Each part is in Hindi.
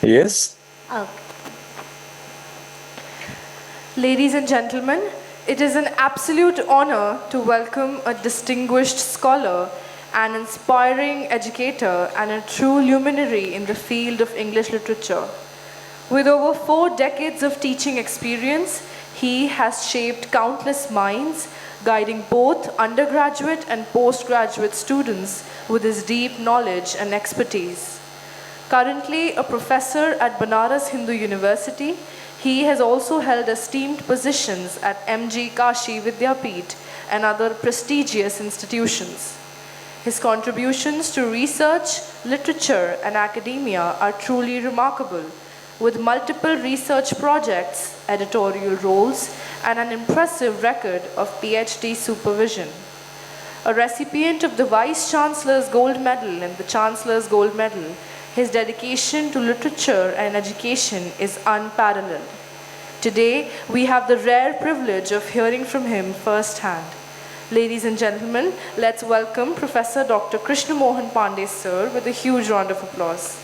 Yes. Okay. Ladies and gentlemen, it is an absolute honor to welcome a distinguished scholar, an inspiring educator, and a true luminary in the field of English literature. With over 4 decades of teaching experience, he has shaped countless minds, guiding both undergraduate and postgraduate students with his deep knowledge and expertise. Currently a professor at Banaras Hindu University, he has also held esteemed positions at MG Kashi Vidyapeeth and other prestigious institutions. His contributions to research, literature, and academia are truly remarkable, with multiple research projects, editorial roles, and an impressive record of PhD supervision. A recipient of the Vice Chancellor's Gold Medal and the Chancellor's Gold Medal, his dedication to literature and education is unparalleled. Today, we have the rare privilege of hearing from him firsthand. Ladies and gentlemen, let's welcome Professor Dr. Krishna Mohan Pandey, sir, with a huge round of applause.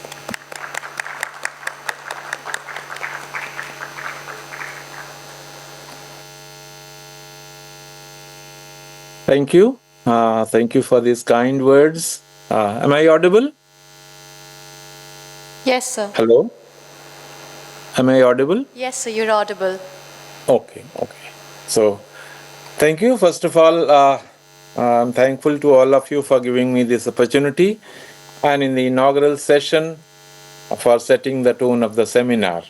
Thank you. Thank you for these kind words. Am I audible? Yes, sir. Hello? Am I audible? Yes, sir, you're audible. Okay. So, thank you. First of all, I'm thankful to all of you for giving me this opportunity and in the inaugural session for setting the tone of the seminar.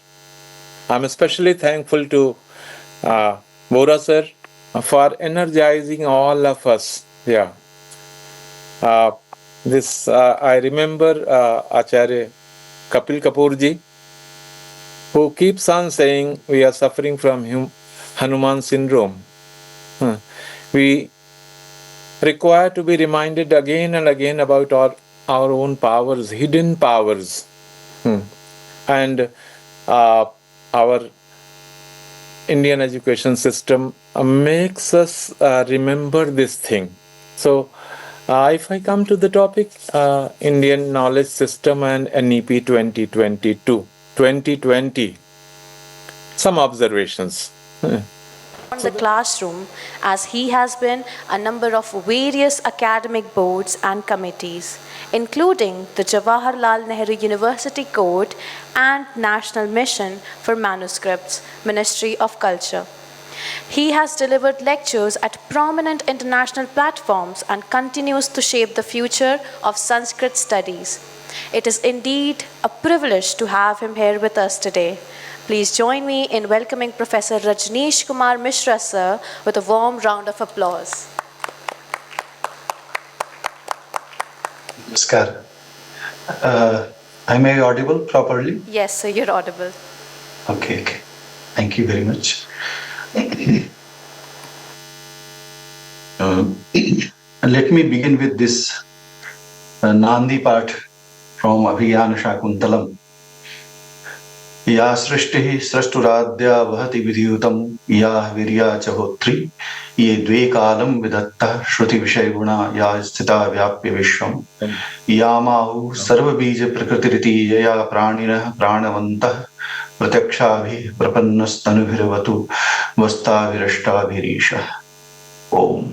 I'm especially thankful to Bora sir for energizing all of us. Yeah. I remember Acharya Kapil Kapoor ji, who keeps on saying we are suffering from Hanuman syndrome. We require to be reminded again and again about our own powers, hidden powers. And our Indian education system makes us remember this thing. So, if I come to the topic, Indian knowledge system and NEP 2020, some observations. On the classroom, as he has been a number of various academic boards and committees, including the Jawaharlal Nehru University Code and National Mission for Manuscripts, Ministry of Culture. He has delivered lectures at prominent international platforms and continues to shape the future of Sanskrit studies. It is indeed a privilege to have him here with us today. Please join me in welcoming Professor Rajneesh Kumar Mishra, sir, with a warm round of applause. Namaskar. Am I audible properly? Yes, sir, you're audible. Okay. Thank you very much. Let me begin with this Nandi part from Abhiyana Shakuntalam. या सृष्टि सृष्टुराद्या वहति विधियुतम या वीर्या च होत्री ये द्वे कालम विदत्ता श्रुति विषय गुणा या स्थिता व्याप्य विश्वम यामाहु सर्वबीज प्रकृतिरिति यया प्राणिनः प्राणवन्तः प्रत्यक्षाभिः प्रपन्नस्तनुभिर्वतु वस्ताभिरष्टाभिरीशः. ओम.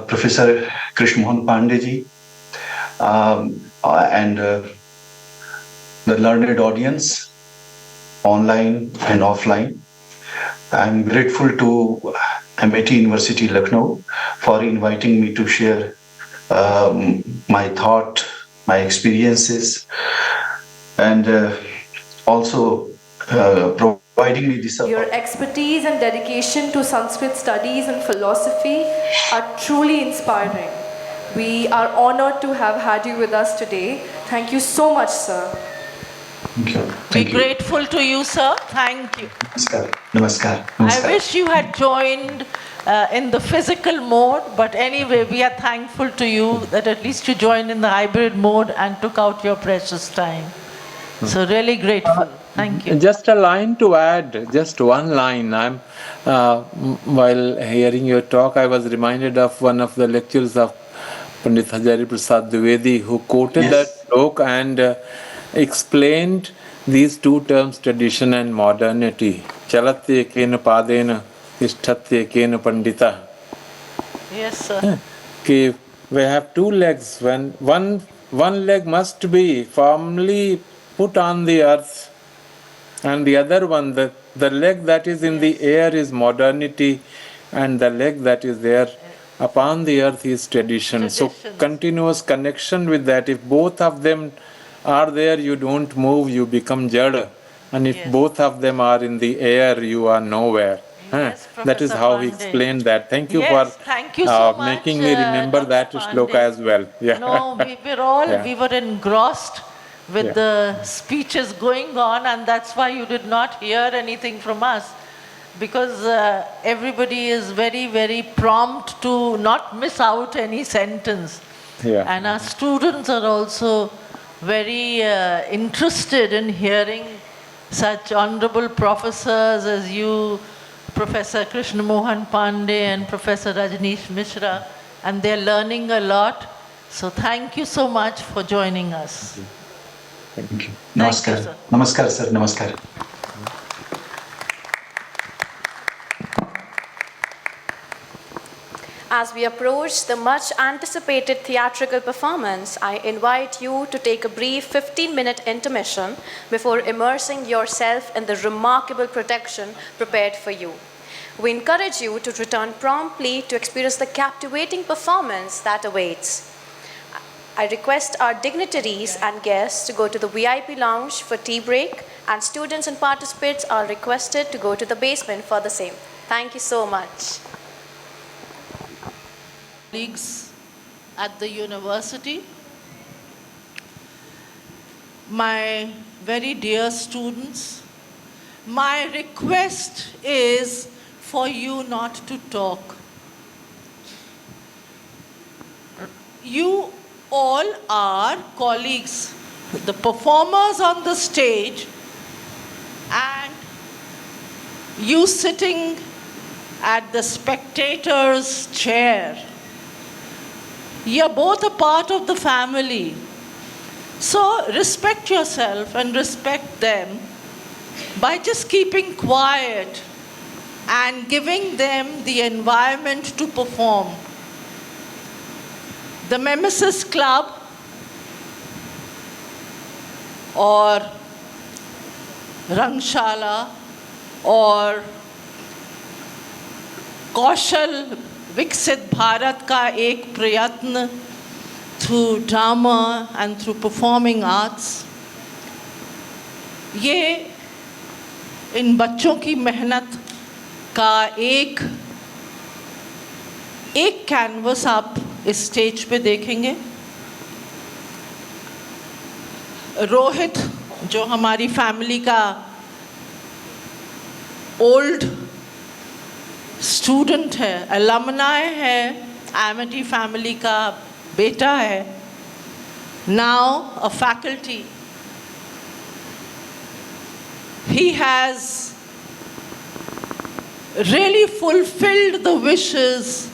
Professor Krishna Mohan Pandey ji and the learned audience, online and offline. I'm grateful to MIT University Lucknow for inviting me to share my thought, my experiences, and also providing me this support. Your expertise and dedication to Sanskrit studies and philosophy are truly inspiring. We are honored to have had you with us today. Thank you so much, sir. Thank you. We're grateful to you, sir. Thank you. Namaskar. I wish you had joined in the physical mode, but anyway, we are thankful to you that at least you joined in the hybrid mode and took out your precious time. So really grateful. Thank you. Just a line to add, just one line. While hearing your talk, I was reminded of one of the lectures of Pandit Hajari Prasad Dwivedi, who quoted that book, and explained these two terms, tradition and modernity. Chalatyekena padena tishtatyekena pandita. Yes, sir. Okay, we have two legs. When one leg must be firmly put on the earth, and the other one, the leg that is in the air is modernity, and the leg that is there upon the earth is tradition. So Traditions. continuous connection with that. If both of them are there, you don't move, you become jada. And if Yes. both of them are in the air, you are nowhere. Yes, That is Professor how he Pandey. explained that. Thank you Yes, for thank you so making much, me remember Dr. that shloka Pandey. as well. Yeah. No, Yeah. we were engrossed with Yeah. the speeches going on, and that's why you did not hear anything from us. Because everybody is very, very prompt to not miss out any sentence. Yeah. And our students are also very interested in hearing such honorable professors as you, Professor Krishna Mohan Pandey and Professor Rajneesh Mishra, and they're learning a lot. So thank you so much for joining us. Thank you. Thank you, Namaskar. sir. Namaskar, sir. Namaskar. As we approach the much anticipated theatrical performance, I invite you to take a brief 15-minute intermission before immersing yourself in the remarkable protection prepared for you. We encourage you to return promptly to experience the captivating performance that awaits. I request our dignitaries and guests to go to the VIP lounge for tea break, and students and participants are requested to go to the basement for the same. Thank you so much. Colleagues at the university, my very dear students, my request is for you not to talk. You all are colleagues, the performers on the stage, and you sitting at the spectator's chair. You're both a part of the family. So respect yourself and respect them by just keeping quiet and giving them the environment to perform. The Mimesis Club or Rangshala or Kaushal विकसित भारत का एक प्रयत्न through drama and through performing arts, ये इन बच्चों की मेहनत का एक कैनवस आप इस स्टेज पे देखेंगे. रोहित जो हमारी फैमिली का ओल्ड स्टूडेंट है, alumni है, Amity फैमिली का बेटा है, now a faculty. He has really fulfilled the wishes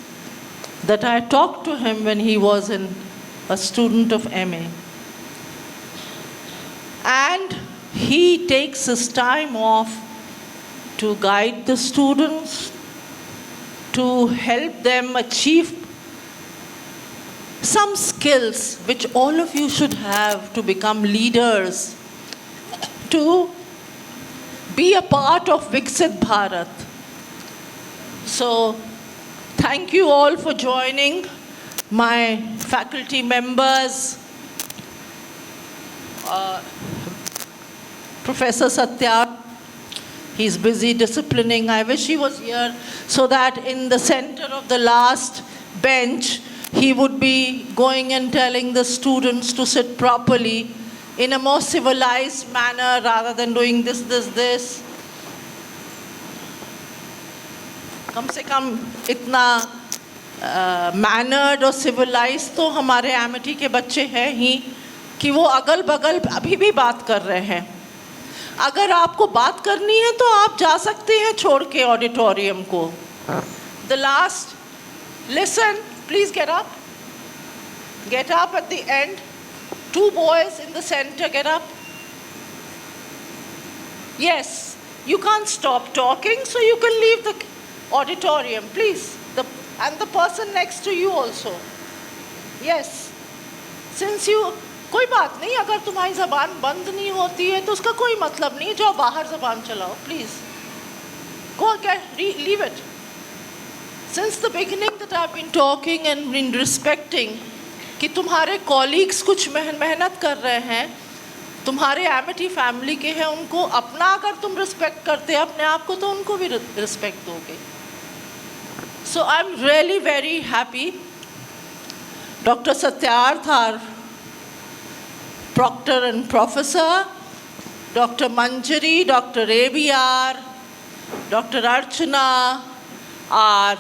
that I talked to him when he was a student of MA. And he takes his time off to guide the students, to help them achieve some skills which all of you should have to become leaders, to be a part of Viksit Bharat. So, thank you all for joining. My faculty members, Professor Satya, he's busy disciplining. I wish he was here so that in the center of the last bench, he would be going and telling the students to sit properly in a more civilized manner rather than doing this. कम से कम इतना मैनर्ड और सिविलाइज तो हमारे एमिटी के बच्चे हैं ही कि वो अगल बगल अभी भी बात कर रहे हैं. अगर आपको बात करनी है तो आप जा सकते हैं छोड़ के ऑडिटोरियम को. The last listen, please get up at the end. 2 boys in the center, get up. Yes, you can't stop talking, so you can leave the auditorium, please. And the person next to you also. Yes. Since you, कोई बात नहीं, अगर तुम्हारी ज़बान बंद नहीं होती है तो उसका कोई मतलब नहीं, जाओ बाहर ज़बान चलाओ, please. Go get, leave it. Since the beginning that I've been talking and been respecting कि तुम्हारे colleagues कुछ मेहनत कर रहे हैं, तुम्हारे एमिटी फैमिली के हैं, उनको अपना अगर तुम रिस्पेक्ट करते हैं अपने आप को तो उनको भी रिस्पेक्ट दोगे. So I'm really very happy. Dr. Satyarth, our proctor and professor, Dr. Manjari, Dr. ABR, Dr. Archana, our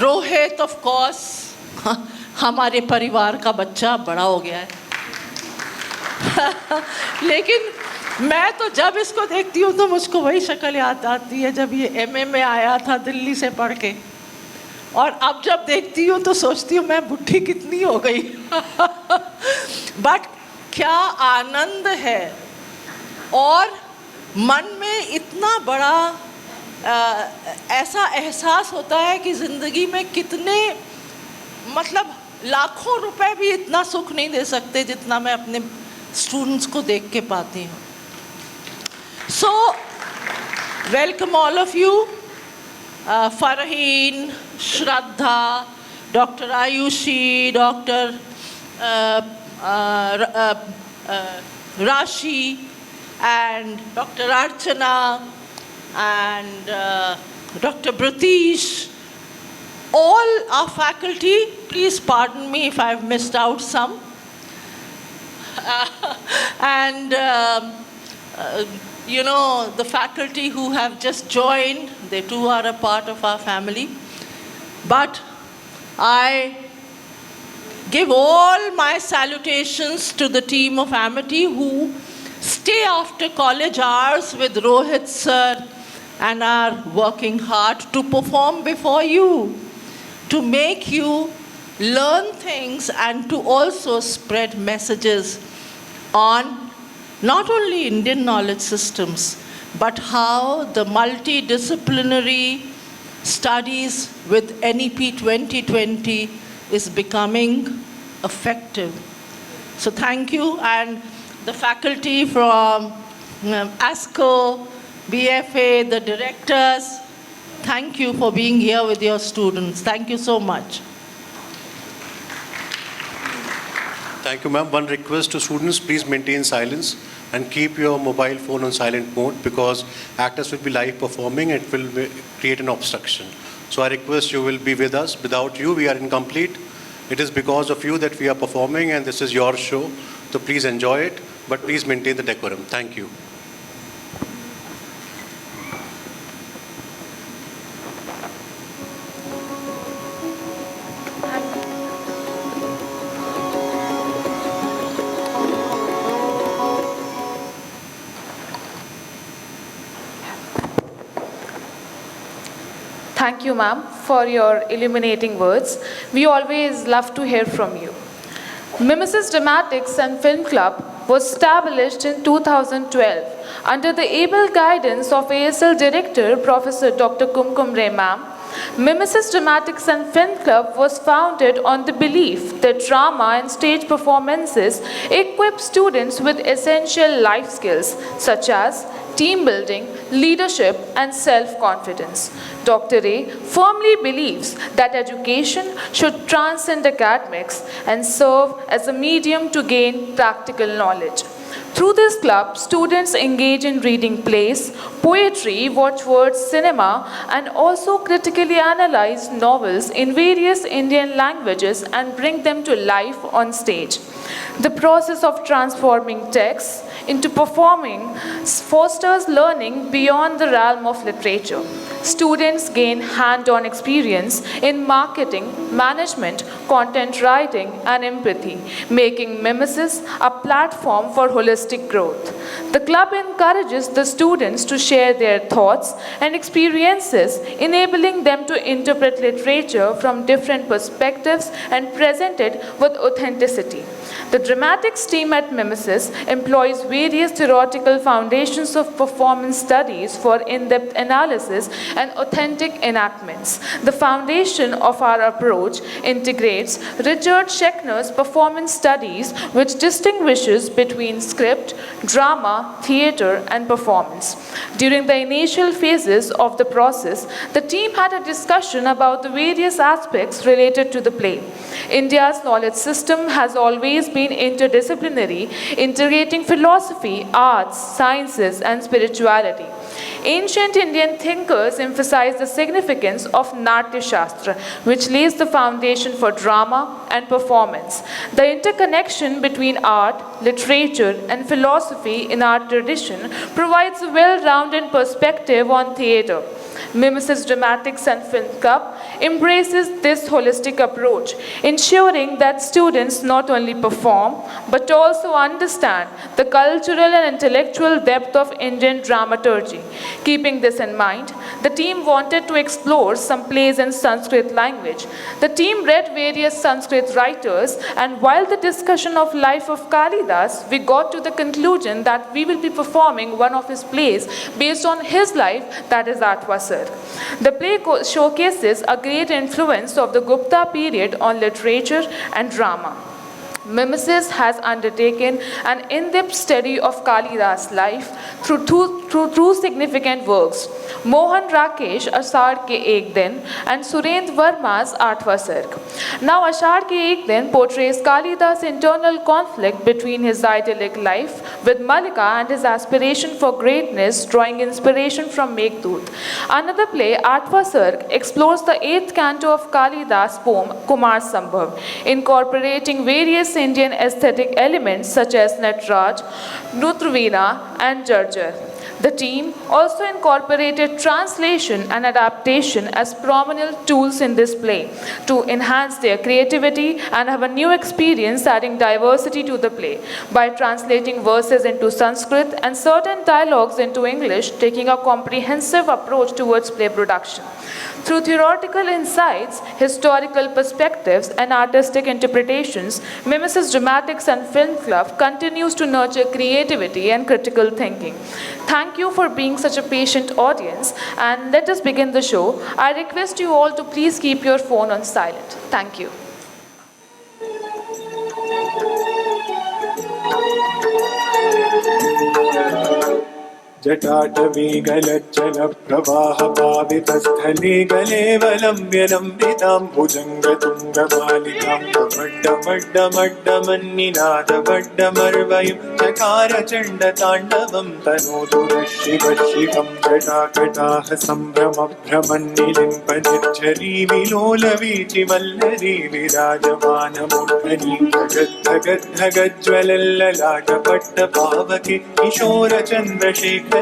Rohit, of course, हमारे परिवार का बच्चा बड़ा हो गया है. लेकिन मैं तो जब इसको देखती हूँ तो मुझको वही शक्ल याद आती है जब ये एमए में आया था दिल्ली से पढ़ के, और अब जब देखती हूँ तो सोचती हूँ मैं बुढ़ी कितनी हो गई. बट क्या आनंद है, और मन में इतना बड़ा ऐसा एहसास होता है कि ज़िंदगी में कितने, मतलब लाखों रुपए भी इतना सुख नहीं दे सकते जितना मैं अपने स्टूडेंट्स को देख के पाती हूँ. So, welcome all of you, Farheen, Shraddha, Dr. Ayushi, Dr. Rashi, and Dr. Archana, and Dr. British, all our faculty. Please pardon me if I've missed out some. And you know, the faculty who have just joined, they too are a part of our family. But I give all my salutations to the team of Amity who stay after college hours with Rohit sir and are working hard to perform before you, to make you learn things and to also spread messages on not only Indian knowledge systems, but how the multidisciplinary studies with NEP 2020 is becoming effective. So thank you, and the faculty from ASCO, BFA, the directors, thank you for being here with your students. Thank you so much. Thank you, ma'am. One request to students, please maintain silence and keep your mobile phone on silent mode because actors will be live performing and it will create an obstruction. So I request you will be with us. Without you, we are incomplete. It is because of you that we are performing and this is your show. So please enjoy it, but please maintain the decorum. Thank you. Thank you, ma'am, for your illuminating words. We always love to hear from you. Mimesis Dramatics and Film Club was established in 2012 under the able guidance of ASL Director Professor Dr. Kumkum Ray, ma'am. Mimesis Dramatics and Film Club was founded on the belief that drama and stage performances equip students with essential life skills such as team building, leadership, and self-confidence. Dr. Ray firmly believes that education should transcend academics and serve as a medium to gain practical knowledge. Through this club, students engage in reading plays, poetry, watch words, cinema, and also critically analyze novels in various Indian languages and bring them to life on stage. The process of transforming texts into performing fosters learning beyond the realm of literature. Students gain hand-on experience in marketing, management, content writing, and empathy, making Mimesis a platform for holistic holistic growth. The club encourages the students to share their thoughts and experiences, enabling them to interpret literature from different perspectives and present it with authenticity. The dramatics team at Mimesis employs various theoretical foundations of performance studies for in-depth analysis and authentic enactments. The foundation of our approach integrates Richard Schechner's performance studies, which distinguishes between script, drama, theater, and performance. During the initial phases of the process, the team had a discussion about the various aspects related to the play. India's knowledge system has always been interdisciplinary, integrating philosophy, arts, sciences, and spirituality. Ancient Indian thinkers emphasized the significance of Natya Shastra, which lays the foundation for drama and performance. The interconnection between art, literature, and philosophy in our tradition provides a well-rounded perspective on theatre. Mimesis Dramatics and Film Club embraces this holistic approach, ensuring that students not only perform but also understand the cultural and intellectual depth of Indian dramaturgy. Keeping this in mind, the team wanted to explore some plays in Sanskrit language. The team read various Sanskrit writers, and while the discussion of life of Kalidas, we got to the conclusion that we will be performing one of his plays based on his life, that is Atvasarg. The play showcases a great influence of the Gupta period on literature and drama. Mimesis has undertaken an in-depth study of Kalidas' life through two significant works, Mohan Rakesh Ashar Ke Ek Din and Surendra Verma's Atvasarg. Now Ashar Ke Ek Din portrays Kalidas' internal conflict between his idyllic life with Malika and his aspiration for greatness, drawing inspiration from Meghdut. Another play, Atvasarg, explores the 8th canto of Kalidas' poem Kumar Sambhav, incorporating various Indian aesthetic elements such as Natraj, Nutrveena, and Jarjar. The team also incorporated translation and adaptation as prominent tools in this play to enhance their creativity and have a new experience, adding diversity to the play by translating verses into Sanskrit and certain dialogues into English, taking a comprehensive approach towards play production. Through theoretical insights, historical perspectives, and artistic interpretations, Mimesis Dramatics and Film Club continues to nurture creativity and critical thinking. Thank you for being such a patient audience, and let us begin the show. I request you all to please keep your phone on silent. Thank you. जटाटवीगलज्जलप्रवाहपावितस्थले गलेवलम्ब्यलम्बितां भुजङ्गतुङ्गमालिकां डमड्डमड्डमड्डमन्निनादमड्डमर्वयं चकारचण्डताण्डवं तनोतु नः शिवः शिवं जटाकटाः सम्भ्रमभ्रमन्निलिम्पनिर्झरी विलोलवीचिवल्लरी विराजमानमूर्धनि धगद्धगद्धगज्ज्वलल्ललाटपट्टपावके किशोरचन्द्रशेखरे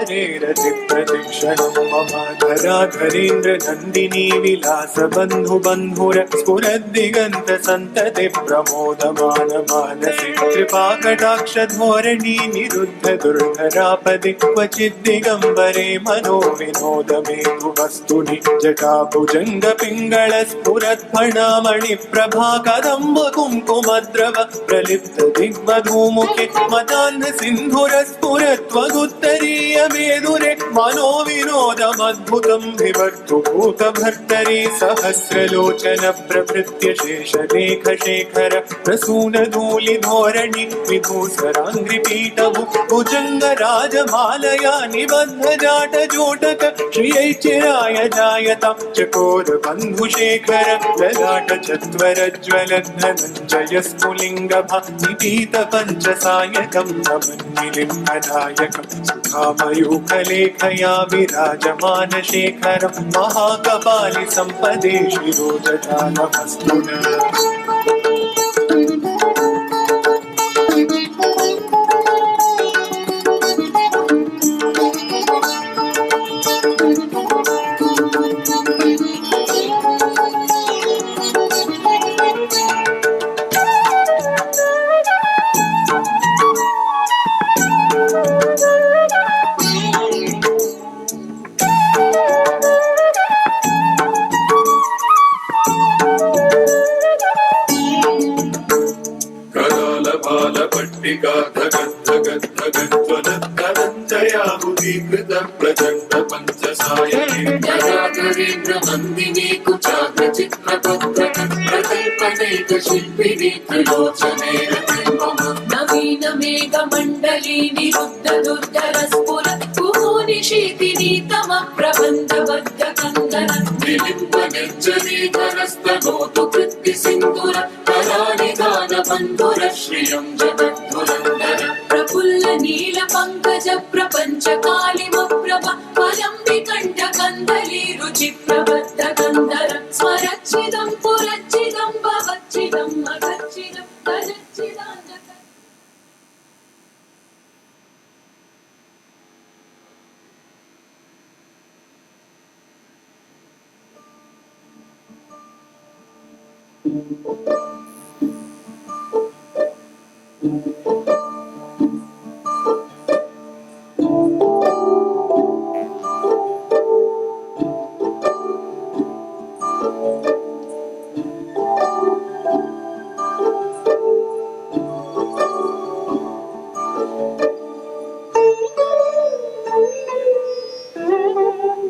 रतिप्रतिक्षणं मम धराधरेन्द्रनन्दिनी विलासबन्धुबन्धुर स्फुरद्दिगन्तसन्तति प्रमोदमानमानसि कृपाकटाक्षधोरणी निरुद्ध दुर्धरापदि क्वचिद्दिगम्बरे मनो विनोदमेतु वस्तुनि जटाभुजङ्गपिङ्गळस्फुरद्फणामणिप्रभाकदम्बकुङ्कुमद्रव प्रलिप्तदिग्वधूमुखे मतान्धसिन्धुरस्फुरत्वगुत्तरीयमेदुरे मनो विनोदमद्भुतं विभर्तु भूतभर्तरि सहस्रलोचन प्रभृत्य शेषलेखशेखर प्रसूनधूलिधोरणि विभूसराङ्घ्रिपीठभु भुजङ्गराजमालया निबद्धजाटजोटक श्रियैचिराय जायतां चकोरबन्धुशेखर ललाटचत्वरज्वलद्धनञ्जयस्फुलिङ्गभा निपीतपञ्चसायकं नमन्निलिम्बनायकं सुधामयूखलेखया विराजमानशेखरं महाकपालि सम्पदे शिरोजटानमस्तु नः। ज्वालिका धगत् धगत् धगत् ज्वलत् धनञ्जयाहुतीकृत प्रचण्ड पञ्चसायके जराधरेन्द्र वन्दिनी कुचाग्र चित्रपत्रक प्रकल्पनेक शिल्पिनी त्रिलोचने रते मम नवीन मेघ मण्डली निरुद्ध दुर्धर स्फुरत् कुमोनिशीतिनी तम प्रबन्धबद्ध कन्दर विलिम्ब निर्जनीधरस्तनोतु कृत्ति सिन्दूर कलानिधान बन्धुर श्रियं जगद्धुरन्धर प्रफुल्ल नील पङ्कज प्रपञ्च कालिम प्रभ फलं विकण्ठ कन्दली रुचि प्रबद्ध कन्दर स्वरच्चिदं पुरच्चिदं भवच्चिदं मगच्चिदं तजच्चिदानक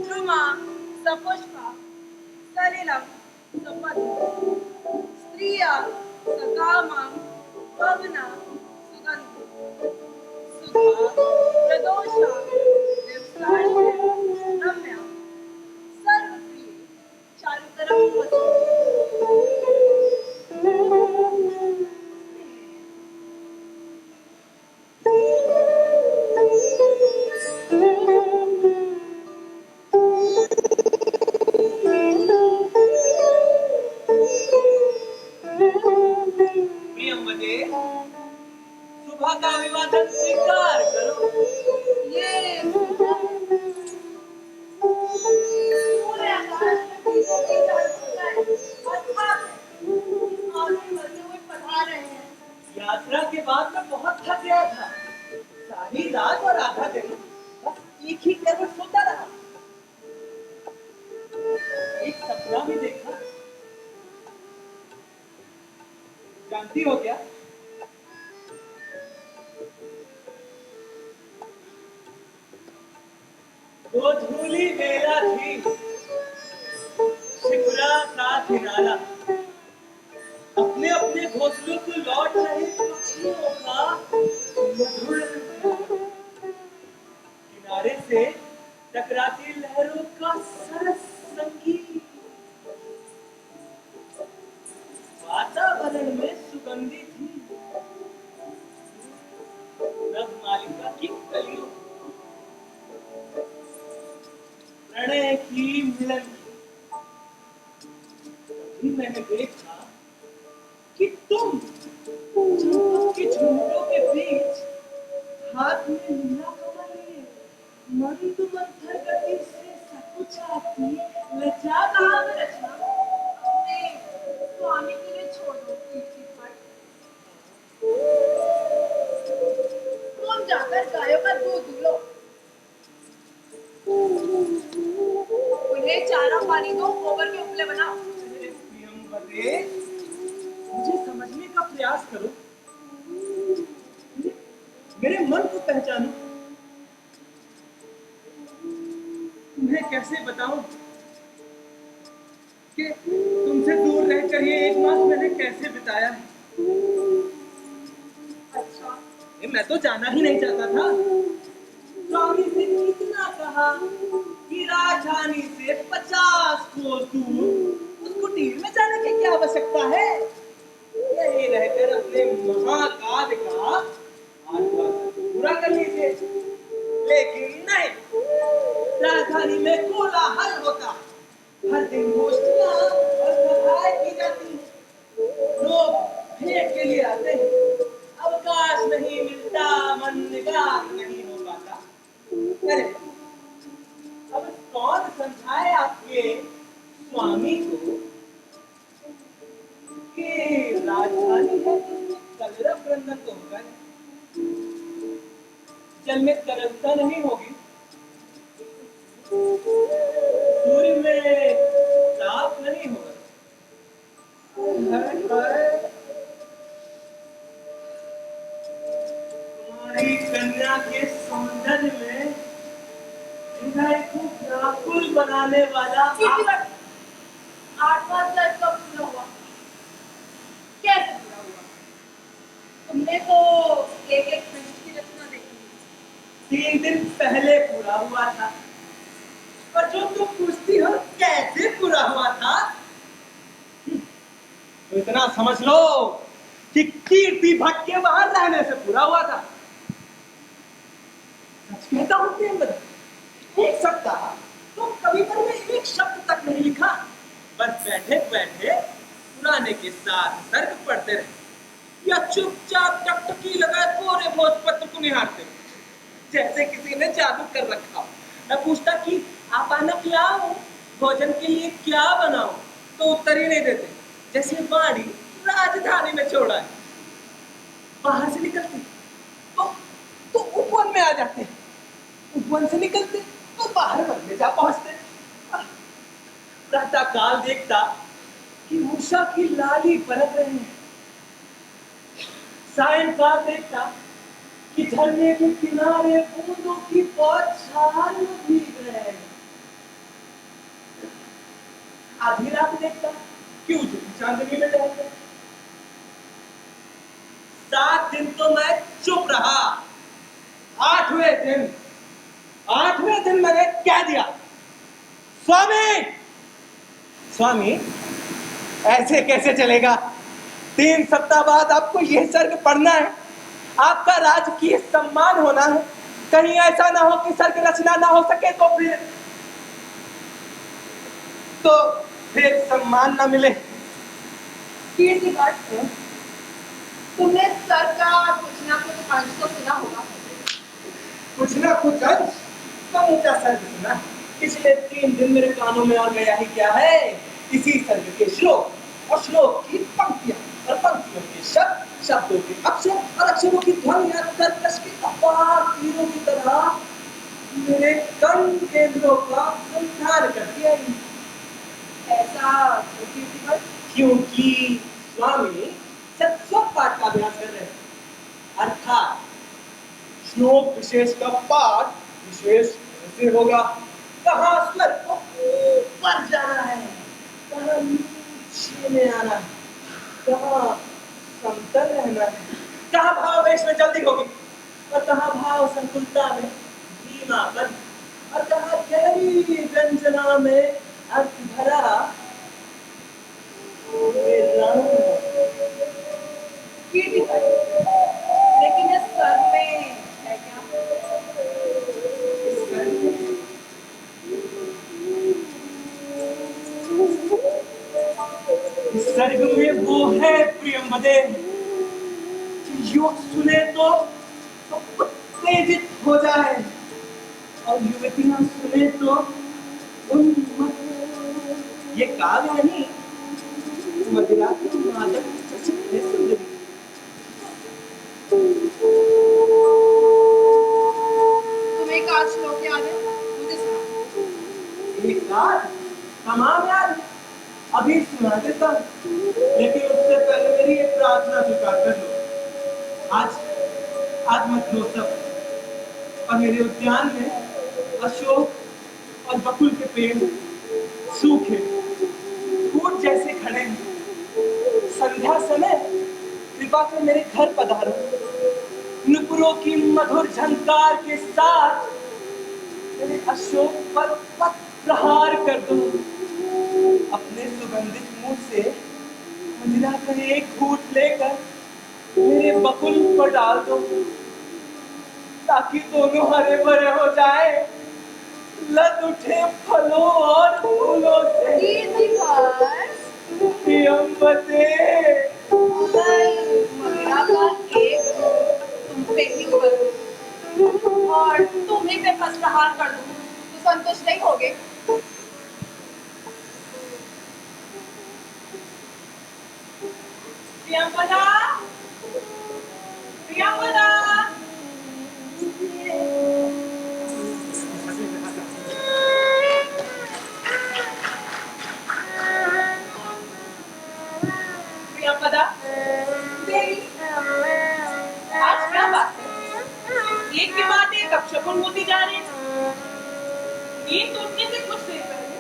द्रुमा सपुष्पा सलिलं सपदि स्त्रिया सकामा पवना सुगन्धि सुधा प्रदोषा दिवसाश्च रम्या सर्वप्रिय चारुतरं वसु प्रियंवदे, सुबह का अभिवादन स्वीकार करो। ये पूरे आकाश में बीतों की चारुताएं अर्थात आगे बढ़ते हुए पधार रहे हैं। यात्रा के बाद मैं बहुत थक गया था। सारी रात और आधा दिन बस एक ही करवट सोता रहा। एक सपना भी देखा। जानती हो क्या? वो धूली बेला थी, शिप्रा का किनारा, अपने अपने घोंसलों को लौट रहे पक्षियों का मधुर किनारे से टकराती लहरों का सरस संगीत, वातावरण में सुगंधी थी नवमालिका की कलियों, प्रणय की मिलन की। तभी मैंने देखा कि तुम चंपक की झुंडों के बीच हाथ में नीला कमल लिए मंद मंथर गति से सकुचाती लज्जा कहाँ में रचना अपने स्वामी के लिए छोड़ दो पीछे पर। तुम जाकर गायों का दूध लो, उन्हें चारा पानी दो, गोबर के उपले बनाओ। प्रियंवदे, मुझे समझने का प्रयास करो, मेरे मन को पहचानो। तुम्हें कैसे बताऊं कि तुमसे दूर रहकर ये एक मास मैंने कैसे बिताया है। अच्छा, मैं तो जाना ही नहीं चाहता था। स्वामी से कितना कहा कि राजधानी से 50 कोस दूर उस कुटीर में जाने की क्या आवश्यकता है। यही रहकर अपने महाकाल का आश्वासन पूरा कर लीजिए। लेकिन नहीं, राजधानी में कोलाहल होता, हर दिन गोष्ठियां और सभाएं की जाती हैं, लोग भेंट के लिए आते हैं, अवकाश नहीं मिलता, मन निगाह नहीं हो पाता। अरे अब कौन समझाए आपके स्वामी को कि राजधानी है तो कलरव रंगत तो होगा, जल में तरलता नहीं होगी, सूर्य में ताप नहीं होगा। मेरी कन्या के सौंदर्य में हृदय को व्याकुल बनाने वाला 8वां सर्ग कब पूरा हुआ? कैसे पूरा हुआ? तुमने तो एक पृष्ठ की रचना देखी। 3 दिन पहले पूरा हुआ था। और जो तुम पूछती हो कैसे पूरा हुआ था, तो इतना समझ लो कि कीर्ति भट्ट के वहां रहने से पूरा हुआ था। सच कहता हूं प्रियंवदा, एक सप्ताह तो कविता में एक शब्द तक नहीं लिखा, बस बैठे बैठे पुराने के साथ सर्ग पढ़ते रहे या चुपचाप टकटकी लगाए पूरे भोजपत्र को निहारते, जैसे किसी ने जादू कर रखा हो। मैं पूछता कि आप आना क्या हो, भोजन के लिए क्या बनाओ, तो उत्तर ही नहीं देते, जैसे बाड़ी राजधानी में छोड़ा है। बाहर से निकलते तो उपवन में आ जाते, उपवन से निकलते तो बाहर वन में जा पहुंचते। प्रातः काल देखता कि उषा की लाली बरत रही है, सायंकाल देखता कि झरने के किनारे बूंदों की बौछार भीग रहे हैं, आधी रात देखता कि उजली चांदनी में टहलते। 7 दिन तो मैं चुप रहा, 8वें दिन मैंने कह दिया, स्वामी ऐसे कैसे चलेगा? 3 सप्ताह बाद आपको यह सर्ग पढ़ना है, आपका राजकीय सम्मान होना है। कहीं ऐसा ना हो कि सर्ग रचना ना हो सके तो फिर सम्मान ना मिले। कीर्ति भट्ट, तुमने सर का कुछ ना कुछ अंश तो सुना होगा। कुछ ना कुछ अंश तो ऊंचा सर्ग सुना। पिछले 3 दिन मेरे कानों में और गया ही क्या है, इसी सर्ग के श्लोक और श्लोक की पंक्तियां और पंक्तियों के शब्द, शब्दों के अक्षर और अक्षरों की ध्वनियां कर्कश के अपार तीरों की तरह मेरे कर्ण केंद्रों का संधान कर दिया। ऐसा कीर्ति भट्ट? क्योंकि स्वामी सत्सव पाठ का अभ्यास कर रहे हैं, अर्थात श्लोक विशेष का पाठ विशेष से होगा। कहाँ स्वर को ऊपर जाना है, कहाँ नीचे में आना है, कहाँ समतल रहना है, कहाँ भावावेश में जल्दी होगी और कहाँ भाव संकुलता में धीमापन, और कहाँ गहरी व्यंजना में अर्थ भरा कीर्ति भट्ट, लेकिन इस सर्ग में है क्या? इस सर्ग में वो है प्रियंवदे कि युवक सुने तो उत्तेजित हो जाए और युवतियां सुने तो उन्मत्त। ये काव्य नहीं, मदिरा की मादक चचित है सुंदरी। तुम्हें एक आध श्लोक याद है? मुझे सुना। एक बार तमाम याद है, अभी सुना देता हूँ, लेकिन उससे पहले मेरी एक प्रार्थना स्वीकार कर लो। आज मध्योत्सव और मेरे उद्यान में अशोक और बकुल के पेड़ सूखे फूट जैसे खड़े हैं। संध्या समय कृपा कर मेरे घर पधारो, नुपुरों की मधुर झंकार के साथ मेरे अशोक पर पथ प्रहार कर दो। अपने सुगंधित मुंह से मदिरा का एक घूंट लेकर मेरे बकुल पर डाल दो, ताकि दोनों हरे भरे हो जाए, लद उठे फलों और फूलों से। प्रियंवदे, मदिरा का एक तुम पे ही करूं और तुम्हें पे पथ प्रहार कर दूं तो संतुष्ट नहीं होगे? प्रियंवदा, प्रियंवदा, प्रियंवदा, देवी, आज क्या बात है? एक के बाद एक अपशकुन होती जा रही है। नींद टूटने से कुछ देर पहले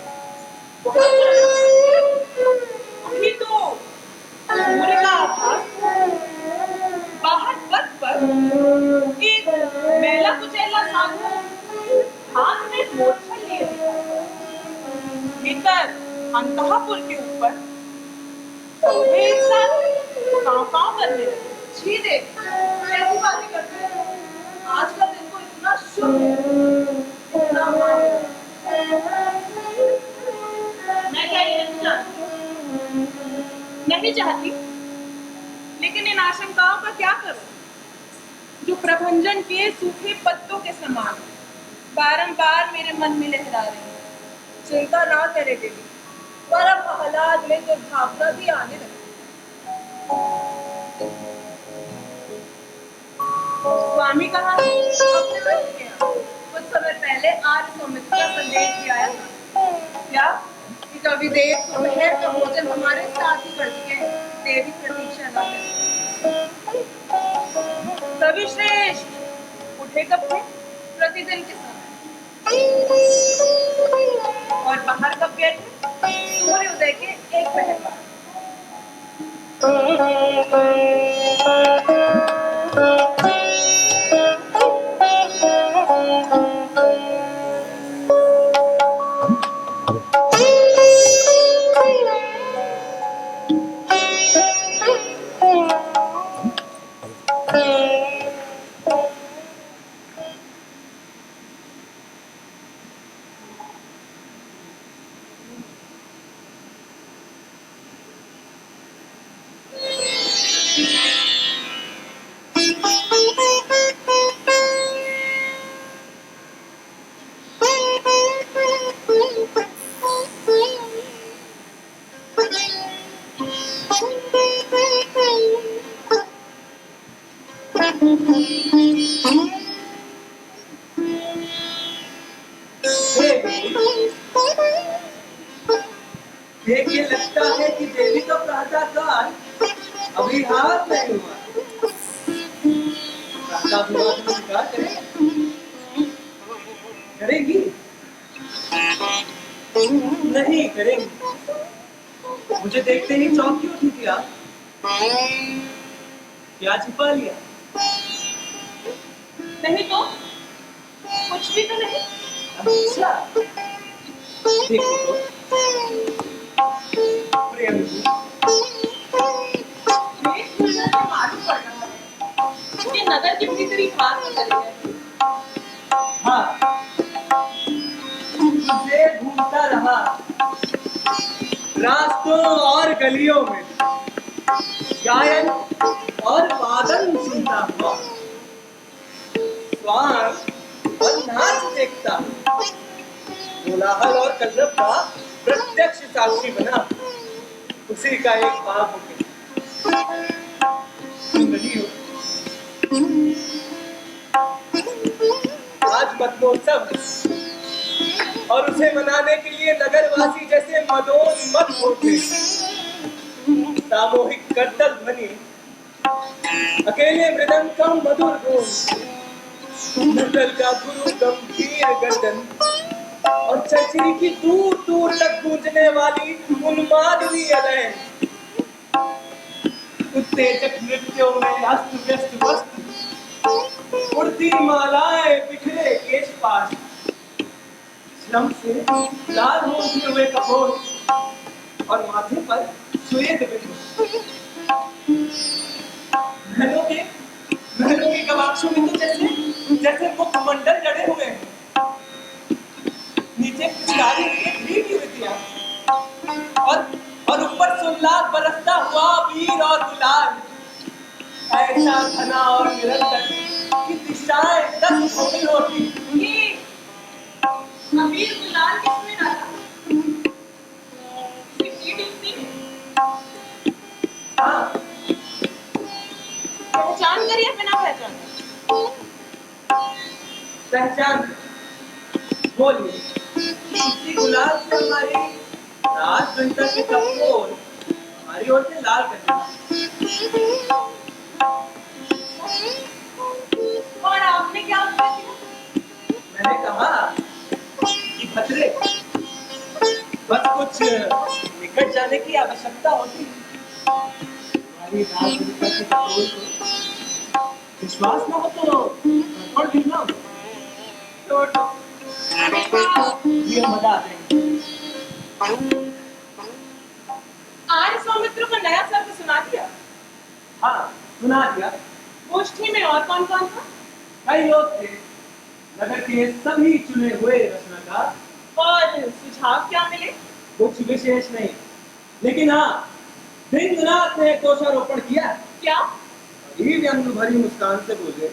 उठी तो सूर्य का आभास बाहर पथ पर एक मैला कुचैला साधु हाथ में मोर्चा लिए भीतर अंतःपुर के ऊपर सभी एक साथ काँव करने लगे। छी देख, कैसी बातें करते हैं। आज का दिन तो इतना शुभ है, इतना मान्य। मैं क्या ये नहीं जानती? नहीं चाहती, लेकिन इन आशंकाओं का क्या करूं जो प्रभंजन के सूखे पत्तों के समान बारंबार मेरे मन में लहरा रहे हैं। चिंता ना करे देवी, परम आह्लाद में दुर्भावना भी आने लगी। स्वामी कहाँ है? अपने घर गया। कुछ समय पहले आज सौमित्र का संदेश भी आया था। क्या कि कभी देव दोपहर का भोजन हमारे साथ ही कर दिए, देवी प्रतीक्षा न करें। कवि श्रेष्ठ उठे कब थे? प्रतिदिन के समय। और बाहर कब गए थे? सूर्योदय के एक पहर बाद। देखिए, लगता है कि देवी का प्रातःकाल अभी हाथ नहीं हुआ। प्रातःभिवादन स्वीकार करेगी? नहीं करेंगी। मुझे देखते ही चौंक क्यों उठी थी आप? क्या छिपा लिया? नहीं तो कुछ भी तो नहीं। अच्छा, देखो तो प्रेम जी, मालूम पड़ रहा है कि नगर के भीतरी भाग में चले गए। हाँ, मुझे घूमता रहा रास्तों और गलियों में, गायन और वादन सुनता हुआ, स्वांग और नाच देखता, कोलाहल और कल्लव का प्रत्यक्ष साक्षी बना, उसी का एक भाग हो गया। सुंदरी हो, आज मत्योत्सव और उसे मनाने के लिए नगरवासी जैसे मदोन्मत्त होते। सामूहिक करतल ध्वनि, अकेले मृदंग का मधुर धूम, मंडल का गुरु गंभीर गर्दन और चचरी की दूर दूर तक गूंजने वाली उन्मादनी अलय, उत्तेजक नृत्यों में अस्त व्यस्त वस्त्र, उड़ती मालाएं, बिखरे केशपाश, श्रम से लाल होते हुए कपोल और माथे पर श्वेत बिंदु। महलों के गवाक्षों में तो जैसे मुखमंडल जड़े हुए हैं, नीचे पिचकारी की भीगी विधियां और ऊपर सुल्लाद बरसता हुआ वीर और गुलाल, ऐसा घना और निरंतर कि दिशाएं तक धोनी होती। ये अबीर गुलाल किसमें डाला? हाँ, पहचान कर या बिना पहचान? पहचान। बोलिए, इसी गुलाल से हमारी रात घंटा के कपोल हमारी ओर से लाल कर देना। और आपने क्या मैंने कहा कि खतरे बस कुछ निकट जाने की आवश्यकता होती है। तुम्हारी राजदूता की टटोल को विश्वास न हो तो और भी ना हो तो ये मजा आ जाएंगे। आर्य सौमित्र को नया शब्द सुना दिया। हाँ, सुना दिया। गोष्ठी में और कौन कौन था? कई लोग थे, नगर के सभी चुने हुए रचनाकार। और सुझाव क्या मिले? कुछ विशेष नहीं, लेकिन हाँ, दिंगनाथ ने दोषारोपण किया। क्या? ही व्यंग भरी मुस्कान से बोले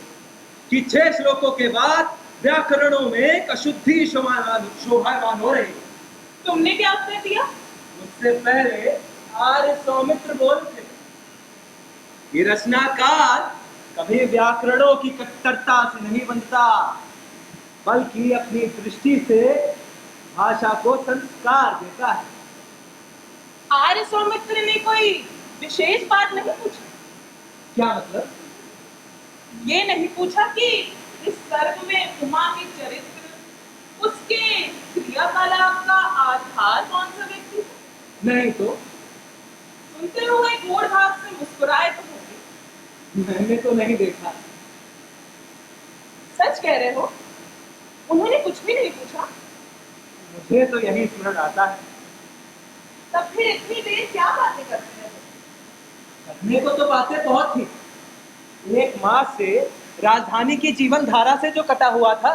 कि 6 श्लोकों के बाद व्याकरणों में अशुद्धि शोभायमान हो रही। तुमने क्या उत्तर दिया? उससे पहले आर्य सौमित्र बोलते कि रचनाकार कभी व्याकरणों की कट्टरता से नहीं बनता, बल्कि अपनी दृष्टि से भाषा को संस्कार देता है। आर्य सौमित्र ने कोई विशेष बात नहीं पूछी? क्या मतलब? ये नहीं पूछा कि इस सर्ग में उमा के चरित्र, उसके क्रियाकलाप का आधार कौन सा व्यक्ति है? नहीं तो सुनते हुए गूढ़ भाव से मुस्कुराए तो होंगे। मैंने तो नहीं देखा। सच कह रहे हो? उन्होंने कुछ भी नहीं पूछा? मुझे तो यही स्मरण आता है। तब फिर इतनी देर क्या बातें करते हैं? करने को तो बातें बहुत थी। 1 मास से राजधानी की जीवन धारा से जो कटा हुआ था,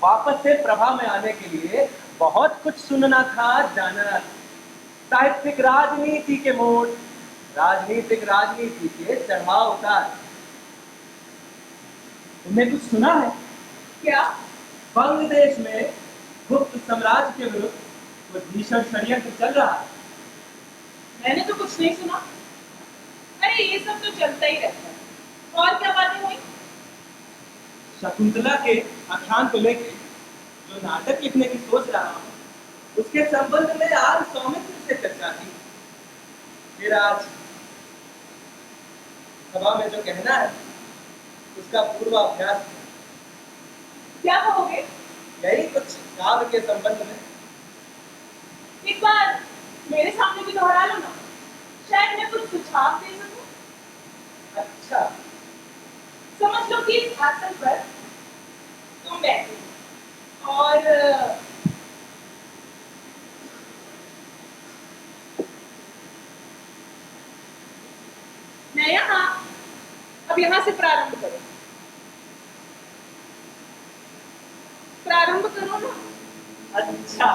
वापस से प्रभा में आने के लिए बहुत कुछ सुनना था, जाना। साहित्यिक राजनीति के मोड़, राजनीतिक राजनीति के चढ़ाव उतार। तुमने कुछ सुना है? क्या? बंग देश में गुप्त साम्राज्य के विरुद्ध कोई भीषण षड्यंत्र चल रहा है। मैंने तो कुछ नहीं सुना। अरे ये सब तो चलता ही रहता है। और क्या बातें हुई? शकुंतला के आख्यान को लेकर जो नाटक लिखने की सोच रहा हूँ, उसके संबंध में आज सौमित्र से चर्चा की। फिर आज सभा में जो कहना है उसका पूर्वाभ्यास। क्या कहोगे? यही कुछ काव्य के संबंध में। एक बार मेरे सामने भी दोहरा लो ना, शायद मैं कुछ सुझाव दे सकूं। अच्छा, समझ लो कि इस आसन पर तुम बैठे और मैं अब यहाँ से प्रारंभ करो। प्रारंभ करो ना। अच्छा।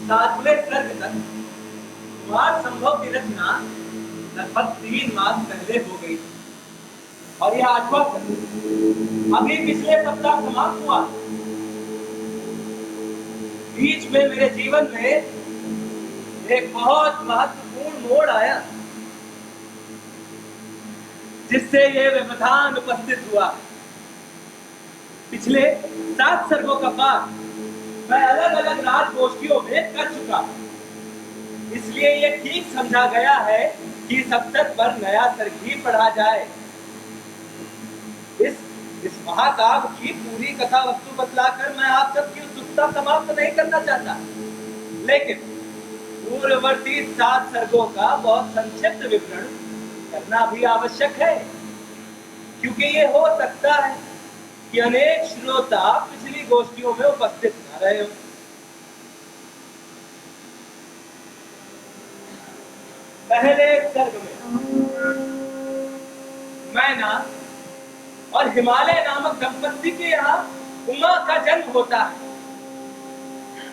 सातवें सर्ग तक कुमार संभव की रचना लगभग 3 मास पहले हो गई और यह 8वां सर्ग अभी पिछले सप्ताह समाप्त हुआ। बीच में मेरे जीवन में एक बहुत महत्वपूर्ण मोड़ आया, जिससे यह व्यवधान उपस्थित हुआ। पिछले 7 सर्गों का पाठ मैं अलग अलग राजगोष्ठियों में कर चुका, इसलिए यह ठीक समझा गया है कि इस अवसर पर नया सर्ग ही पढ़ा जाए। इस महाकाव्य की पूरी कथा वस्तु बतलाकर मैं आप सबकी उत्सुकता समाप्त नहीं करना चाहता, लेकिन पूर्ववर्ती 7 सर्गों का बहुत संक्षिप्त विवरण करना भी आवश्यक है, क्योंकि ये हो सकता है कि अनेक श्रोता पिछली गोष्ठियों में उपस्थित न रहे हो। पहले सर्ग में मैना और हिमालय नामक दंपत्ति के यहाँ उमा का जन्म होता है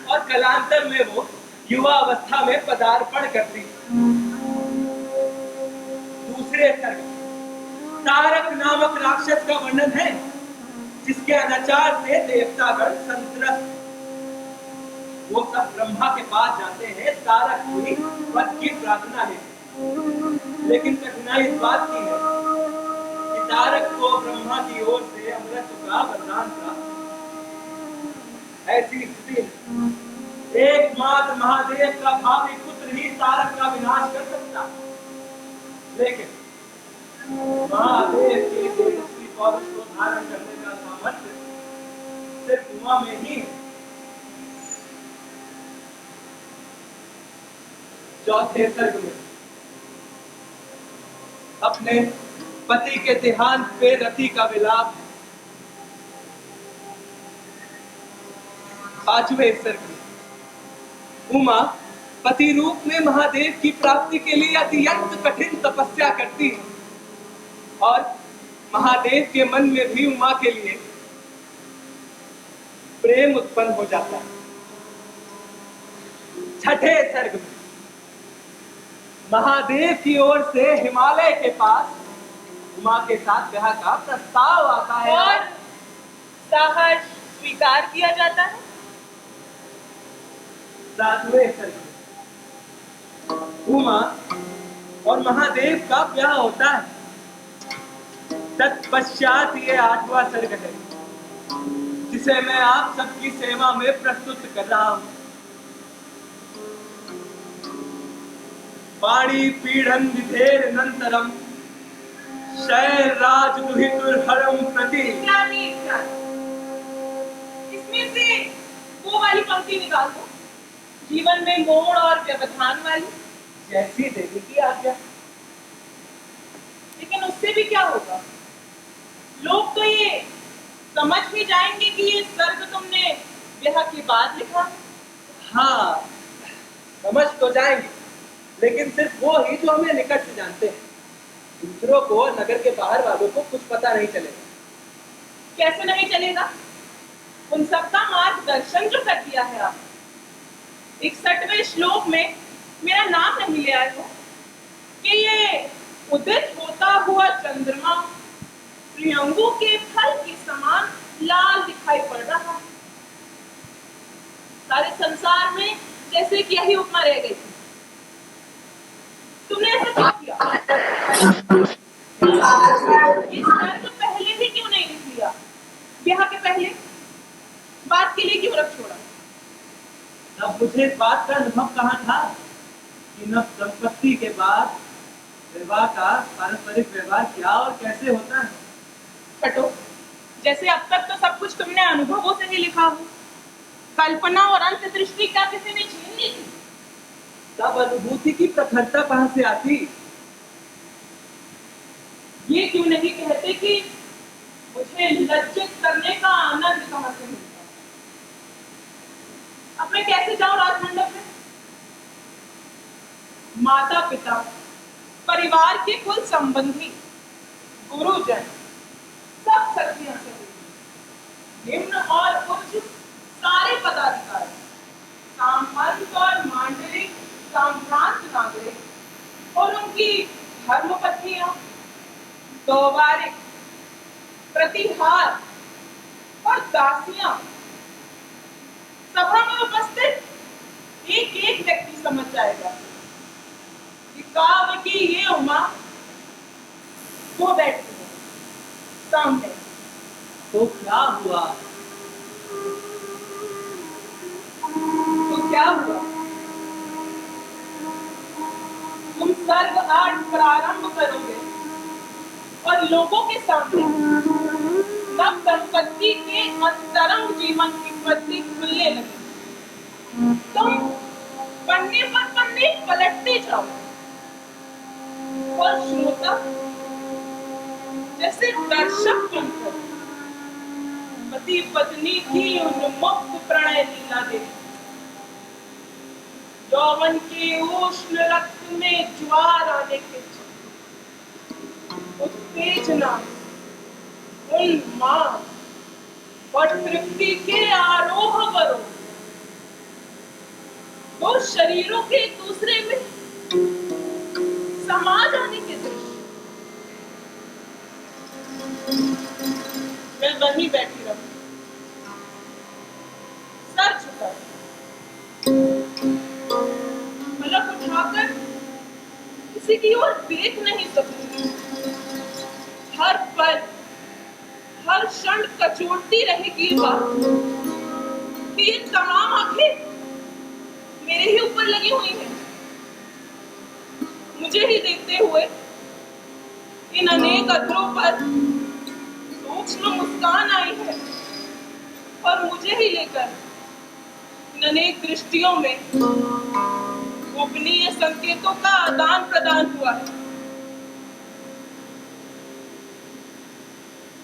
और कालांतर में वो युवा अवस्था में पदार्पण करती है। दूसरे सर्ग तारक नामक राक्षस का वर्णन है, जिसके अनाचार से देवतागण संत्रस्त। वो सब ब्रह्मा के पास जाते हैं तारक की वध की प्रार्थना लेते, लेकिन कठिनाई इस बात की है कि तारक को ब्रह्मा की ओर से अमृत का वरदान प्राप्त। ऐसी स्थिति में एकमात्र महादेव का भावी पुत्र ही तारक का विनाश कर सकता। चौथे सर्ग में अपने पति के देहांत पे रति का विलाप। पांचवें सर्ग में उमा पति रूप में महादेव की प्राप्ति के लिए अत्यंत कठिन तपस्या करती है और महादेव के मन में भी उमा के लिए प्रेम उत्पन्न हो जाता है। छठे सर्ग में महादेव की ओर से हिमालय के पास उमा के साथ विवाह का प्रस्ताव आता है और साहस स्वीकार किया जाता है। सातवें सर्ग में उमा और महादेव का ब्याह होता है। तत्पश्चात ये आठवां सर्ग है जिसे मैं आप सबकी सेवा में प्रस्तुत कर रहा हूं। पाणी पीढ़न विधेर नंतरम शैल राज दुहितुर्हरम प्रति। इसमें से वो वाली पंक्ति निकाल दो, जीवन में मोड़ और व्यवधान वाली। जैसी देवी की आज्ञा। लेकिन उससे भी क्या होगा? लोग तो ये समझ भी जाएंगे कि ये सर्ग तुमने ब्याह के बाद लिखा। हाँ, समझ तो जाएंगे, लेकिन सिर्फ वो ही जो हमें निकट से जानते हैं। दूसरों को, नगर के बाहर वालों को कुछ पता नहीं चलेगा। कैसे नहीं चलेगा? उन सबका मार्गदर्शन जो कर दिया है आप। 61वें श्लोक में मेरा नाम नहीं ले आए हो कि ये उदित होता हुआ चंद्रमा प्रियंगु के फल के समान लाल दिखाई पड़ रहा है। सारे संसार में जैसे कि यही उपमा रह गई। तुमने ऐसा क्यों किया? ये सर्ग तो पहले ही क्यों नहीं लिख लिया? ब्याह के पहले बात के लिए क्यों रख छोड़ा? तब मुझे इस बात का अनुभव कहाँ था कि नव संपत्ति के बाद विवाह का पारंपरिक व्यवहार क्या और कैसे होता है। हटो, जैसे अब तक तो सब कुछ तुमने अनुभवों से ही लिखा हो। कल्पना और अंतर्दृष्टि क्या किसी ने छीन ली थी? तब अनुभूति की प्रखरता कहाँ से आती? ये क्यों नहीं कहते कि मुझे लज्जित करने का आनंद कहाँ से मिलता? अब मैं कैसे जाऊं राजमंडप में? माता पिता, परिवार के कुल संबंधी, गुरुजन, सब सखियां सहेली, निम्न और उच्च सारे पदाधिकारी, सामंत और मांडलिक संभ्रांत नागरिक और उनकी धर्मपत्नियां, दौवारिक, प्रतिहार और दासियां, सभा में उपस्थित एक एक व्यक्ति समझ जाएगा कि काव्य की ये उमा वो बैठती है सामने। तो क्या हुआ? तुम सर्ग आज प्रारंभ करोगे और लोगों के सामने नव दंपत्ति के अंतरंग जीवन की पत्ती खुलने लगी। तुम पन्ने पर पन्ने पलटते जाओ और श्रोता जैसे दर्शक बनकर पति पत्नी की उन्मुक्त प्रणय लीला देखो। यौवन के उष्ण रक्त में ज्वार आने के उत्तेजना, उन्माद और तृप्ति के आरोह अवरोह, दो शरीरों के एक दूसरे में समा जाने के दृश्य। मैं वहीं बैठी रहूं, सर झुका, पलक उठाकर किसी की ओर देख नहीं सकती। हर पल, हर क्षण कचोटती रहेगी बात कि ये तमाम आंखें मेरे ही ऊपर लगी हुई हैं, मुझे ही देखते हुए। इन अनेक अधरों पर सूक्ष्म मुस्कान आई है और मुझे ही लेकर इन अनेक दृष्टियों में गोपनीय संकेतों का आदान प्रदान हुआ है।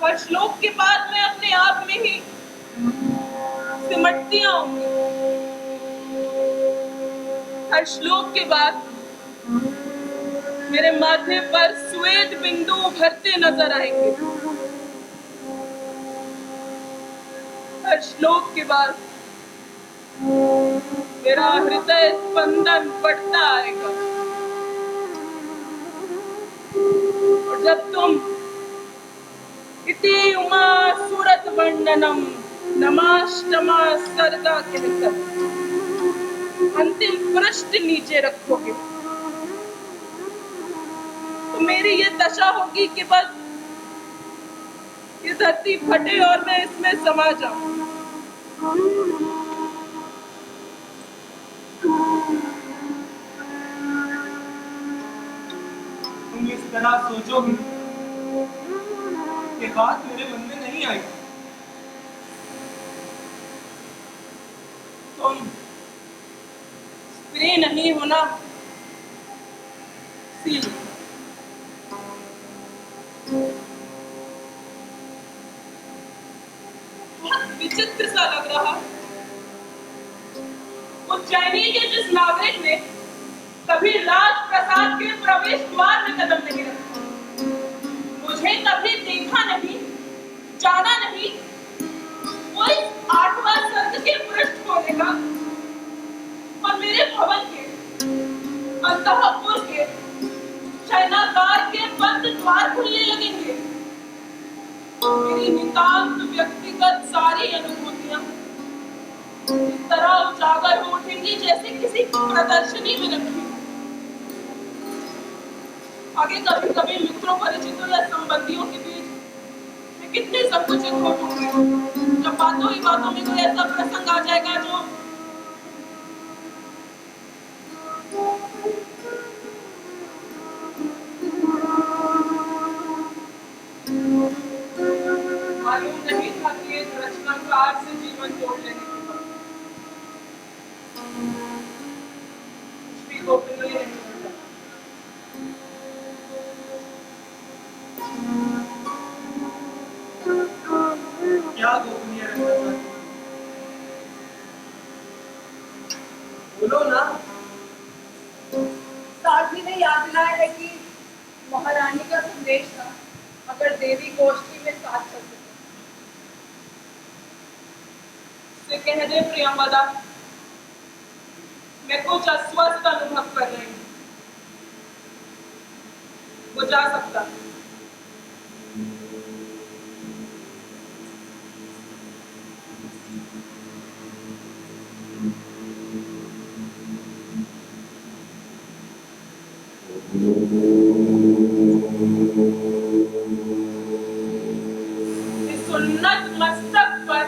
हर श्लोक के बाद मैं अपने आप में ही सिमटती आऊंगी। हर श्लोक के बाद मेरे माथे पर श्वेत बिंदु उभरते नजर आएंगे। हर श्लोक के बाद मेरा हृदय स्पंदन बढ़ता आएगा। और जब तुम इति उमा सूरत वर्णनम नमाष्टमा सर्गा कहकर अंतिम पृष्ठ नीचे रखोगे तो मेरी ये दशा होगी कि बस ये धरती फटे और मैं इसमें समा जाऊं। तुम इस तरह सोचोगे ये बात मेरे मन में नहीं आई। तुम स्त्री नहीं होना इसीलिए। बहुत विचित्र सा लग रहा। उज्जैनी के जिस नागरिक ने कभी राजप्रसाद के प्रवेश द्वार में कदम नहीं रखा, मुझे कभी देखा नहीं, जाना नहीं, वो इस 8वां सर्ग के पृष्ठ खोलेगा और मेरे भवन के अंतःपुर के शयनागार के बंद द्वार खुलने लगेंगे। मेरी नितांत व्यक्तिगत सारी अनुभूतियां इस तरह उजागर हो उठेंगी जैसे किसी प्रदर्शनी में रखी। आगे कभी कभी मित्रों, परिचितों या संबंधियों के बीच मैं कितने संकुचित हो जाऊंगी जब बातों ही बातों में कोई ऐसा प्रसंग आ जाएगा जो मालूम नहीं था कि एक रचनाकार से जीवन जोड़ लेने के बाद कुछ भी गोपनीय नहीं होता। क्या गोपनीय रखना चाहते हो? बोलो ना। साथी ने याद दिलाया है कि महारानी का संदेश था अगर देवी गोष्ठी में साथ चल सके। से कह दे प्रियंवदा, मैं कुछ अस्वस्थ अनुभव कर रही हूँ। वो जा सकता। इस उन्नत मस्तक पर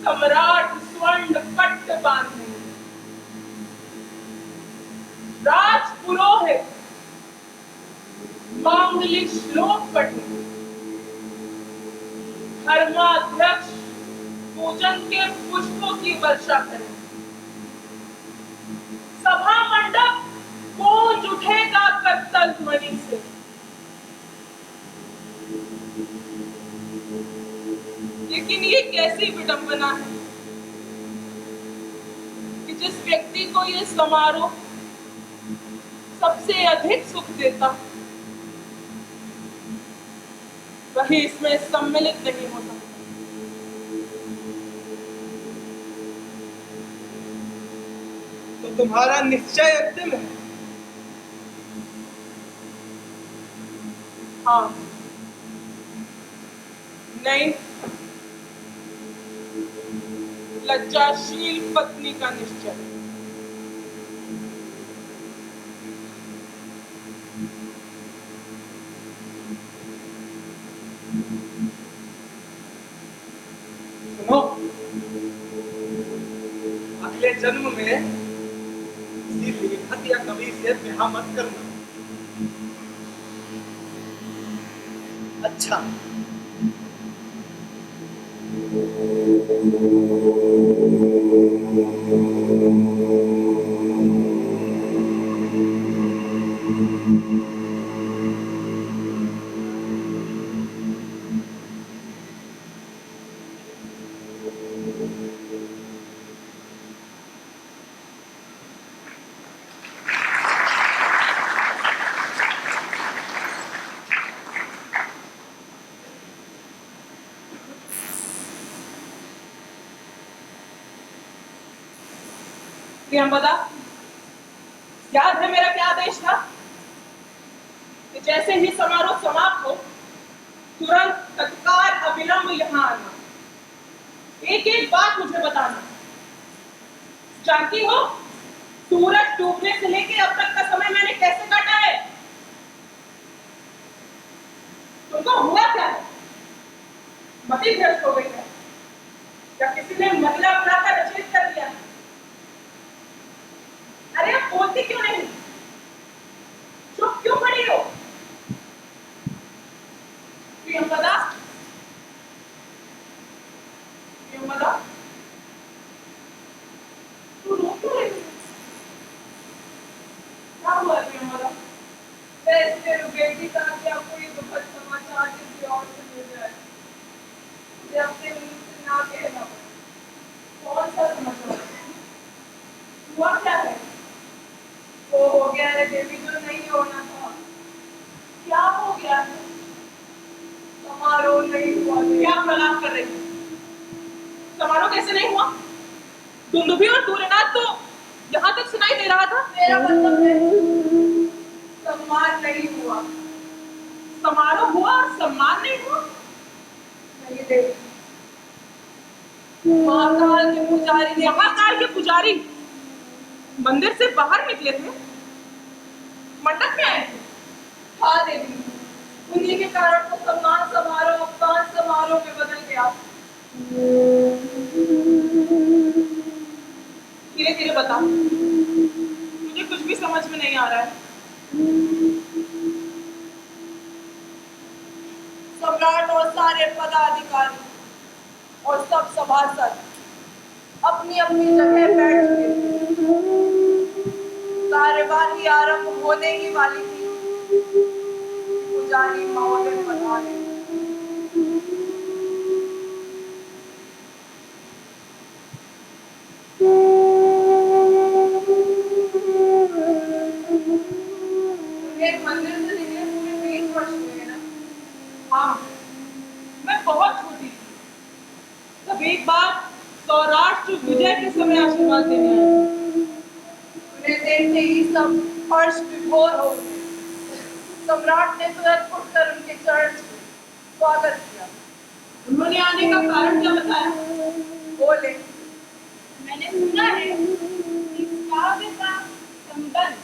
सम्राट स्वर्ण पट्ट बांधे राजपुरोहित मांगलिक श्लोक पढ़े, धर्माध्यक्ष पूजन के पुष्पों की वर्षा करे, सभा मंडप गूंज उठेगा करतल ध्वनि से। लेकिन ये कैसी विडंबना है कि जिस व्यक्ति को ये समारोह सबसे अधिक सुख देता वही इसमें सम्मिलित नहीं हो सकता। तो तुम्हारा निश्चय अंतिम है? हाँ, नहीं, लज्जाशील पत्नी का निश्चय। सुनो, अगले जन्म में किसी लेखक या कवि से ब्याह मत करना। अच्छा, प्रियंवदा, याद है मेरा क्या आदेश था कि जैसे ही समारोह समाप्त हो तुरंत तत्काल अविलंब यहाँ आना, एक एक बात मुझे बताना। जानती हो सूरज डूबने से लेके अब तक का समय मैंने कैसे काटा है? तुमको हुआ क्या है? मति भ्रष्ट हो गई है या किसी ने महिला अपना का रचित कर दिया? अरे आप बोलती क्यों नहीं? चुप क्यों खड़ी हो? प्रियंवदा, प्रियंवदा, तू रो क्यों रही है? क्या हुआ प्रियंवदा? मैं इसलिए रुक गई थी ताकि आपको ये दुखद समाचार किसी और से मिल जाए। मुझे अपने मुंह से ना कहना पड़े। कौन सा समाचार? हुआ क्या है? वो हो गया है देवी जो नहीं होना था। क्या हो गया है? समारोह नहीं हुआ। क्या प्रलाप कर रही है? समारोह कैसे नहीं हुआ? दुंदुभी और दूरनाथ तो यहाँ तक सुनाई दे रहा था। मेरा मतलब है सम्मान नहीं हुआ। समारोह हुआ और सम्मान नहीं हुआ? नहीं देवी, महाकाल के पुजारी ने, महाकाल के पुजारी मंदिर से बाहर निकले थे, मंडप में आए थे। हाँ देवी, उन्हीं के कारण तो सम्मान समारोह अपमान समारोह में बदल गया। धीरे धीरे बता, मुझे कुछ भी समझ में नहीं आ रहा है। सम्राट और सारे पदाधिकारी और सब सभासद अपनी अपनी जगह बैठ चुके थे। कार्यवाही आरंभ होने ही वाली थी। पुजारी महोदय पधारे। एक मंदिर से निकले पूरे 20 वर्ष हुए ना। हाँ, मैं बहुत छोटी थी तब एक बार सौराष्ट्र विजय के समय आशीर्वाद देने आए। उन्हें देखते ही सब हर्ष विभोर हो गए। सम्राट ने तुरंत उठकर उनके चरण छुए, स्वागत किया। उन्होंने आने का कारण क्या बताया? बोले, मैंने सुना है कि काव्य का संबंध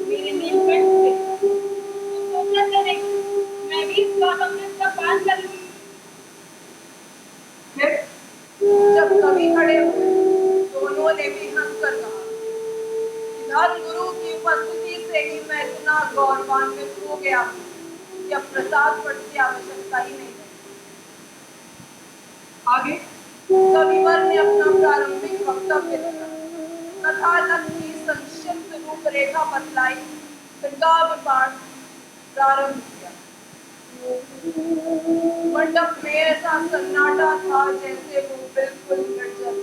मेरे नीलकंठ से, तो सोचा चले मैं भी इस काव्यामृत का पान कर लूं। फिर जब कवि खड़े हुए तो उन्होंने भी हंसकर कहा, धन गुरु की उपस्थिति से ही मैं इतना गौरवान्वित हो गया कि अब प्रसाद पट की आवश्यकता ही नहीं है। आगे कविवर ने अपना प्रारंभिक वक्तव्य दिया, कथानक की संक्षिप्त रूपरेखा बतलाई, फिर काव्य पाठ प्रारंभ किया। मंडप में ऐसा सन्नाटा था जैसे वो बिल्कुल निर्जन।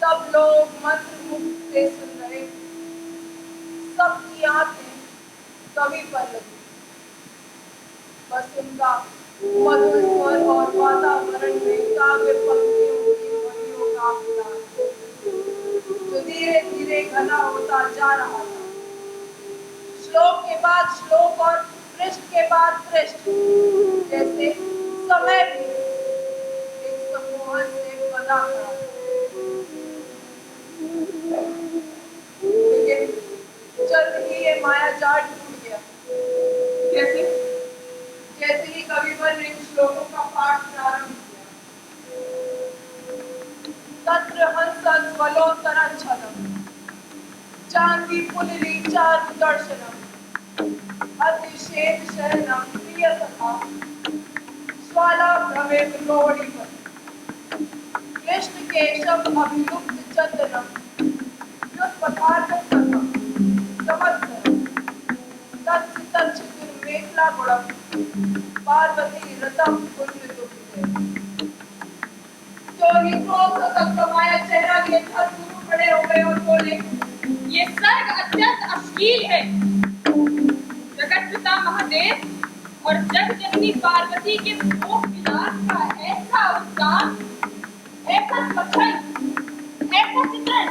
सब लोग मंत्रमुग्ध से सुन रहे थे। सबकी आंखें कवि पर लगी। बस उनका मधुर स्वर और वातावरण में काव्य पंक्तियों की ध्वनियों का मिलान जो धीरे धीरे घना होता जा रहा था। श्लोक के बाद श्लोक और पृष्ठ के बाद पृष्ठ, जैसे समय भी एक सम्मोहन से बना था। लेकिन जल्द ही ये माया जाल टूट गया। कैसे? जैसे ही कविवर ने इन श्लोकों का पाठ प्रारंभ किया, तत्र हंस ज्वलोत्तरं छदम्, चांदी पुलली चारु दर्शनम्, अतिशेत शयनम् प्रिय सखा, ज्वाला भ्रमेत लोहड़ीपति, कृष्ण केशव अभिलुप्त चंदनम्, व्युत्पथार्थं कथम्, समर्थनम्, निकला बड़ा पार्वती रतम कुंड चोरी क्रोध तक कमाया चेहरा लिए घर गुरु खड़े हो गए और बोले, ये सर्ग अत्यंत अश्लील है। जगत पिता महादेव और जग जननी पार्वती के भोग विलास का ऐसा उत्साह, ऐसा स्वच्छंद, ऐसा चित्रण,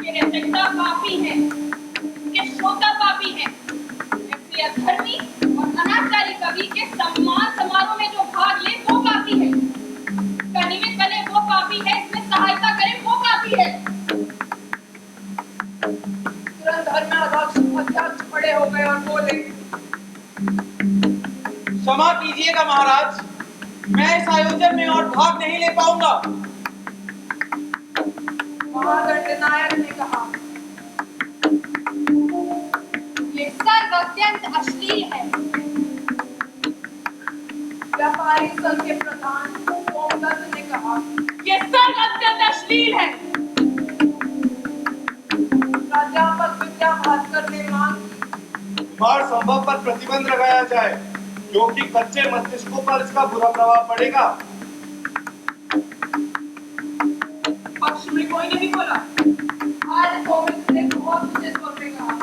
ये रचयिता पापी है, ये श्रोता पापी है। ऐसे अधर्मी और अनाचारी कवि के सम्मान समारोह में जो भाग ले वो पापी है, इसका निमित्त बने वो पापी है, इसमें सहायता करे वो पापी है। तुरंत धर्माध्यक्ष खड़े हो गए और बोले, क्षमा कीजिएगा महाराज, मैं इस आयोजन में और भाग नहीं ले पाऊंगा। महादंडनायक ने कहा, ये सर्ग अत्यंत अश्लील है। व्यापारी संघ के प्रधान ओमदत्त ने कहा, ये सर्ग अत्यंत अश्लील है। प्राध्यापक विद्या भास्कर ने मांग की, बाढ़ संभव पर प्रतिबंध लगाया जाए, क्योंकि कच्चे मस्तिष्कों पर इसका बुरा प्रभाव पड़ेगा। पक्ष में कोई नहीं बोला। आज गोविंद ने बहुत ऊंचे स्वर में कहा,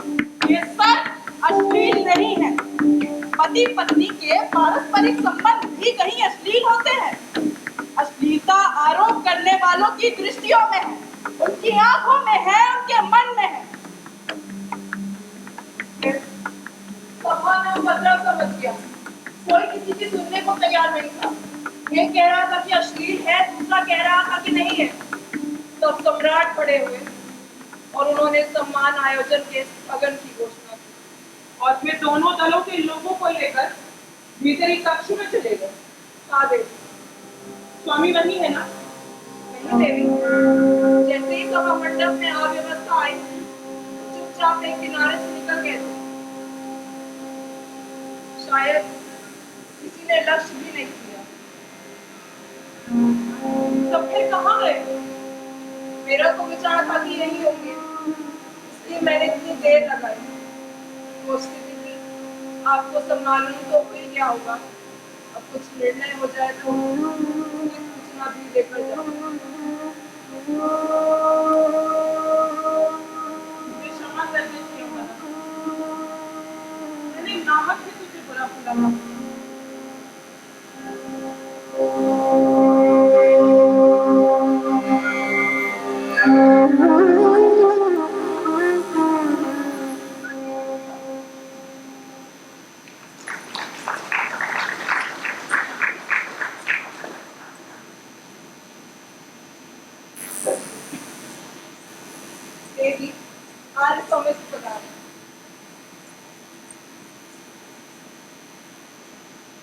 ये सर्ग अश्लील नहीं है। पति पत्नी के पारस्परिक संबंध भी कहीं अश्लील होते हैं। अश्लीलता आरोप करने वालों की दृष्टियों में है, उनकी आंखों में है, उनके मन में है। सभा में उपद्रव समझ गया, कोई किसी की सुनने को तैयार नहीं था। एक कह रहा था कि अश्लील है, दूसरा कह रहा था कि नहीं है। तब सम्राट खड़े हुए और उन्होंने सम्मान आयोजन के स्थगन की घोषणा की और फिर दोनों दलों के लोगों को लेकर भीतरी कक्ष में चले गए। आदेश, स्वामी वही है ना? नहीं देवी। जैसे ही सभा मंडप में अव्यवस्था आई, चुपचाप एक किनारे से निकल गए थे। शायद किसी ने लक्ष्य भी नहीं किया। तब फिर कहाँ गए? मेरा तो विचार था कि यही होंगे, इसलिए मैंने इतनी देर लगाई। वो स्थिति थी, आपको सब मालूम तो फिर क्या होगा। अब कुछ निर्णय हो जाए तो सूचना भी देकर जाओ। मुझे क्षमा करने की मैंने नाहक से तुझे बुरा भला। देवी, आज समय से पधारे।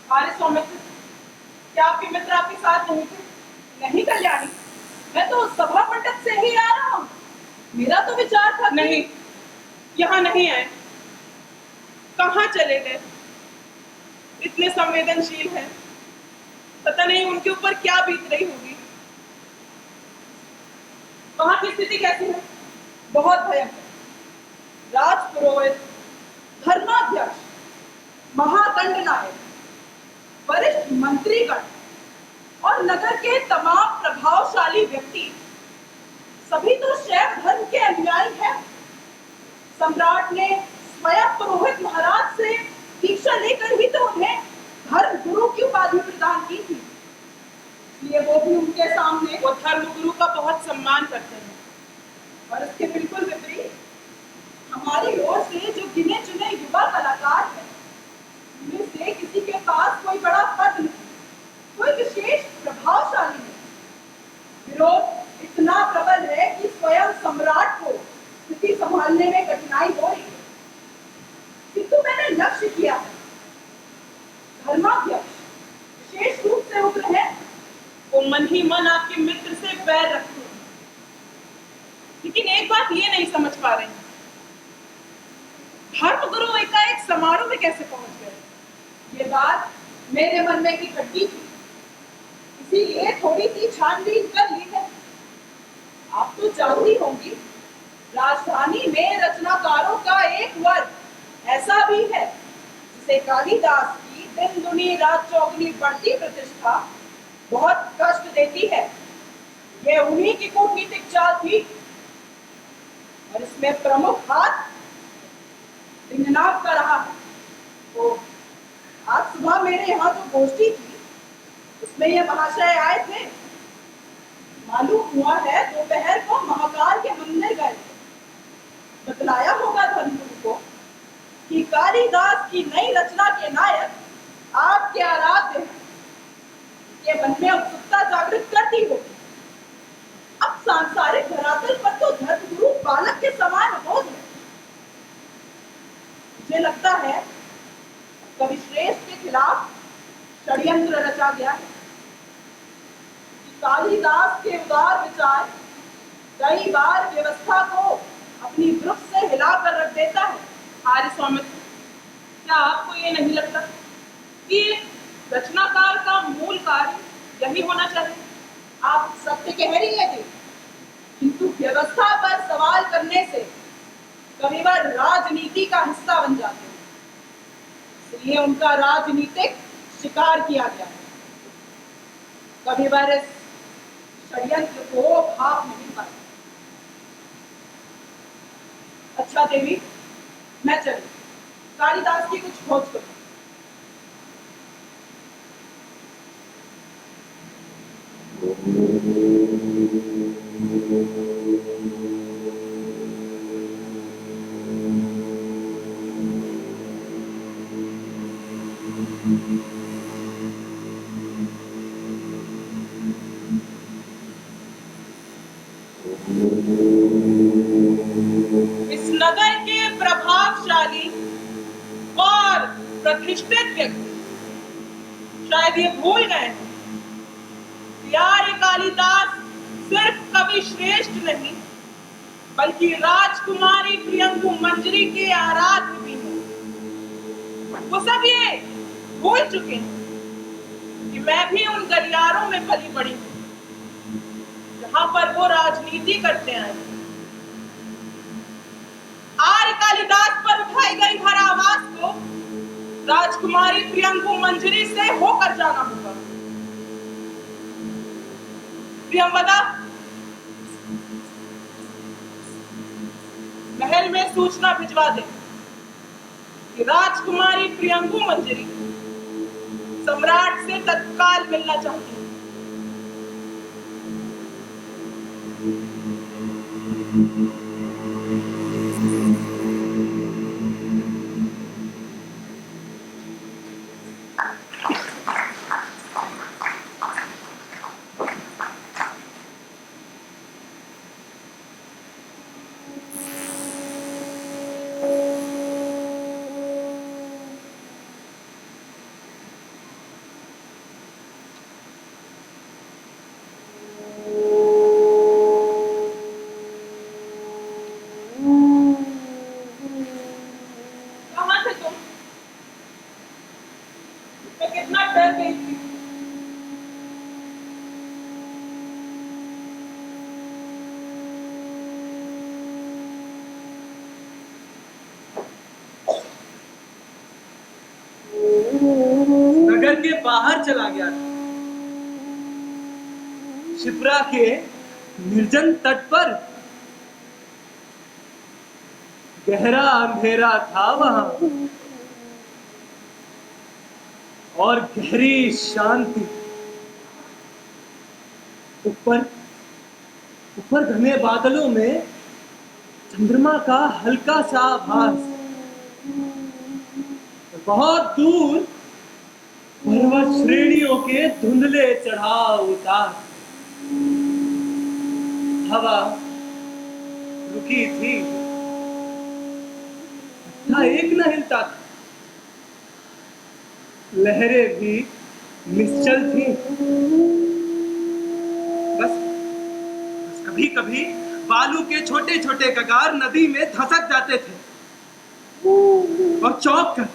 आर्य स्वामी, क्या आपके मित्र आपके साथ नहीं थे? नहीं कल्याणी, मैं तो सभा मंडप से ही आ रहा हूँ। मेरा तो विचार था नहीं, यहाँ नहीं आए। कहाँ चले गए? इतने संवेदनशील हैं, पता नहीं उनके ऊपर क्या बीत रही होगी। वहाँ की स्थिति कैसी है? बहुत भयंकर। राजपुरोहित, धर्माध्यक्ष, महादंडनायक, वरिष्ठ मंत्रीगण और नगर के तमाम प्रभावशाली व्यक्ति सभी तो शैव धर्म के अनुयायी हैं। सम्राट ने स्वयं पुरोहित महाराज से दीक्षा लेकर ही तो उन्हें धर्म गुरु की उपाधि प्रदान की थी। इसलिए वो भी उनके सामने वो धर्म गुरु का बहुत सम्मान करते हैं। और इसके बिल्कुल विपरीत हमारी ओर से जो गिने चुने युवा कलाकार हैं, उनमें से किसी के पास कोई बड़ा पद नहीं, कोई विशेष प्रभावशाली नहीं। विरोध इतना प्रबल है कि स्वयं सम्राट को स्थिति संभालने में कठिनाई हो रही है। किंतु मैंने लक्ष्य किया है, धर्माध्यक्ष विशेष रूप से उग्र है। वो मन ही मन आपके मित्र से बैर रखते हैं, लेकिन एक बात ये नहीं समझ पा रहे हैं, धर्म गुरु एकाएक समारोह में कैसे पहुंच गए? ये बात मेरे मन में भी खटकी थी, इसीलिए थोड़ी सी छानबीन कर ली है। आप तो जानती होंगी, राजधानी में रचनाकारों का एक वर्ग ऐसा भी है इसे कालिदास की दिन दुनी रात चौगुनी बढ़ती प्रतिष्ठा बहुत कष्ट देती है। यह उन्हीं की कूटनीतिक चाल थी और इसमें प्रमुख हाथ लिंगनाथ का रहा है। तो आज सुबह मेरे यहाँ जो गोष्ठी थी उसमें ये महाशय आए थे। मालूम हुआ है दोपहर को महाकाल के मंदिर गए थे। बतलाया होगा धनगुरु को कि कालिदास की नई रचना के नायक आपके आराध्य हैं। ये मन में उत्सुकता जागृत करती होगी। अब सांसारिक धरातल पर तो धर्मगुरु बालक के समान बोझ है। मुझे लगता है कवि श्रेष्ठ के खिलाफ षड्यंत्र रचा गया है। कालिदास के उदार विचार कई बार व्यवस्था को अपनी ग्रुप से हिलाकर रख देता है। आर्य स्वामित्व, क्या आपको ये नहीं लगता कि रचनाकार का मूल कार्य यही होना चाहिए? आप सत्य कह रही है जी, किंतु व्यवस्था पर सवाल करने से कविवर राजनीति का हिस्सा बन जाते हैं, इसलिए उनका राजनीतिक शिकार किया गया है। कविवर इस षड्यंत्र को भाप नहीं पाए। अच्छा देवी, मैं चली कालिदास की कुछ खोज करूं। इस नगर के प्रभावशाली और प्रतिष्ठित व्यक्ति शायद ये भूल गए हैं कि आर्य कालिदास सिर्फ कवि श्रेष्ठ नहीं बल्कि राजकुमारी प्रियंगु मंजरी के आराध्य भी हैं। वो सब ये भूल चुके हैं कि मैं भी उन गलियारों में पली बड़ी हूं जहां पर वो राजनीति करते आए। आर्य कालिदास पर उठाई गई हर आवाज को राजकुमारी प्रियंगु मंजरी से होकर जाना होगा। प्रियंवदा, महल में सूचना भिजवा दे कि राजकुमारी प्रियंगु मंजरी सम्राट से तत्काल मिलना चाहती है। नगर के बाहर चला गया था, शिप्रा के निर्जन तट पर। गहरा अंधेरा था वहां और गहरी शांति। ऊपर घने बादलों में चंद्रमा का हल्का सा आभास। बहुत दूर पर्वत श्रेणियों के धुंधले चढ़ाव उतार। हवा रुकी थी, एक न हिलता था। लहरें भी निश्चल थी। बस कभी कभी बालू के छोटे छोटे कगार नदी में धसक जाते थे और चौंक कर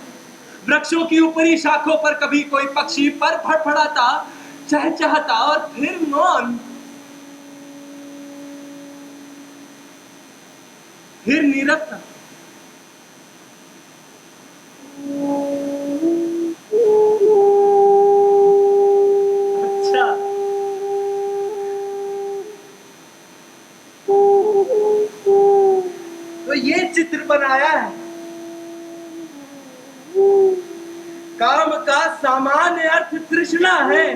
वृक्षों की ऊपरी शाखों पर कभी कोई पक्षी पर फड़फड़ाता, चहचहाता और फिर मौन, फिर नीरवता। ये चित्र बनाया है। काम का सामान्य अर्थ तृष्णा है,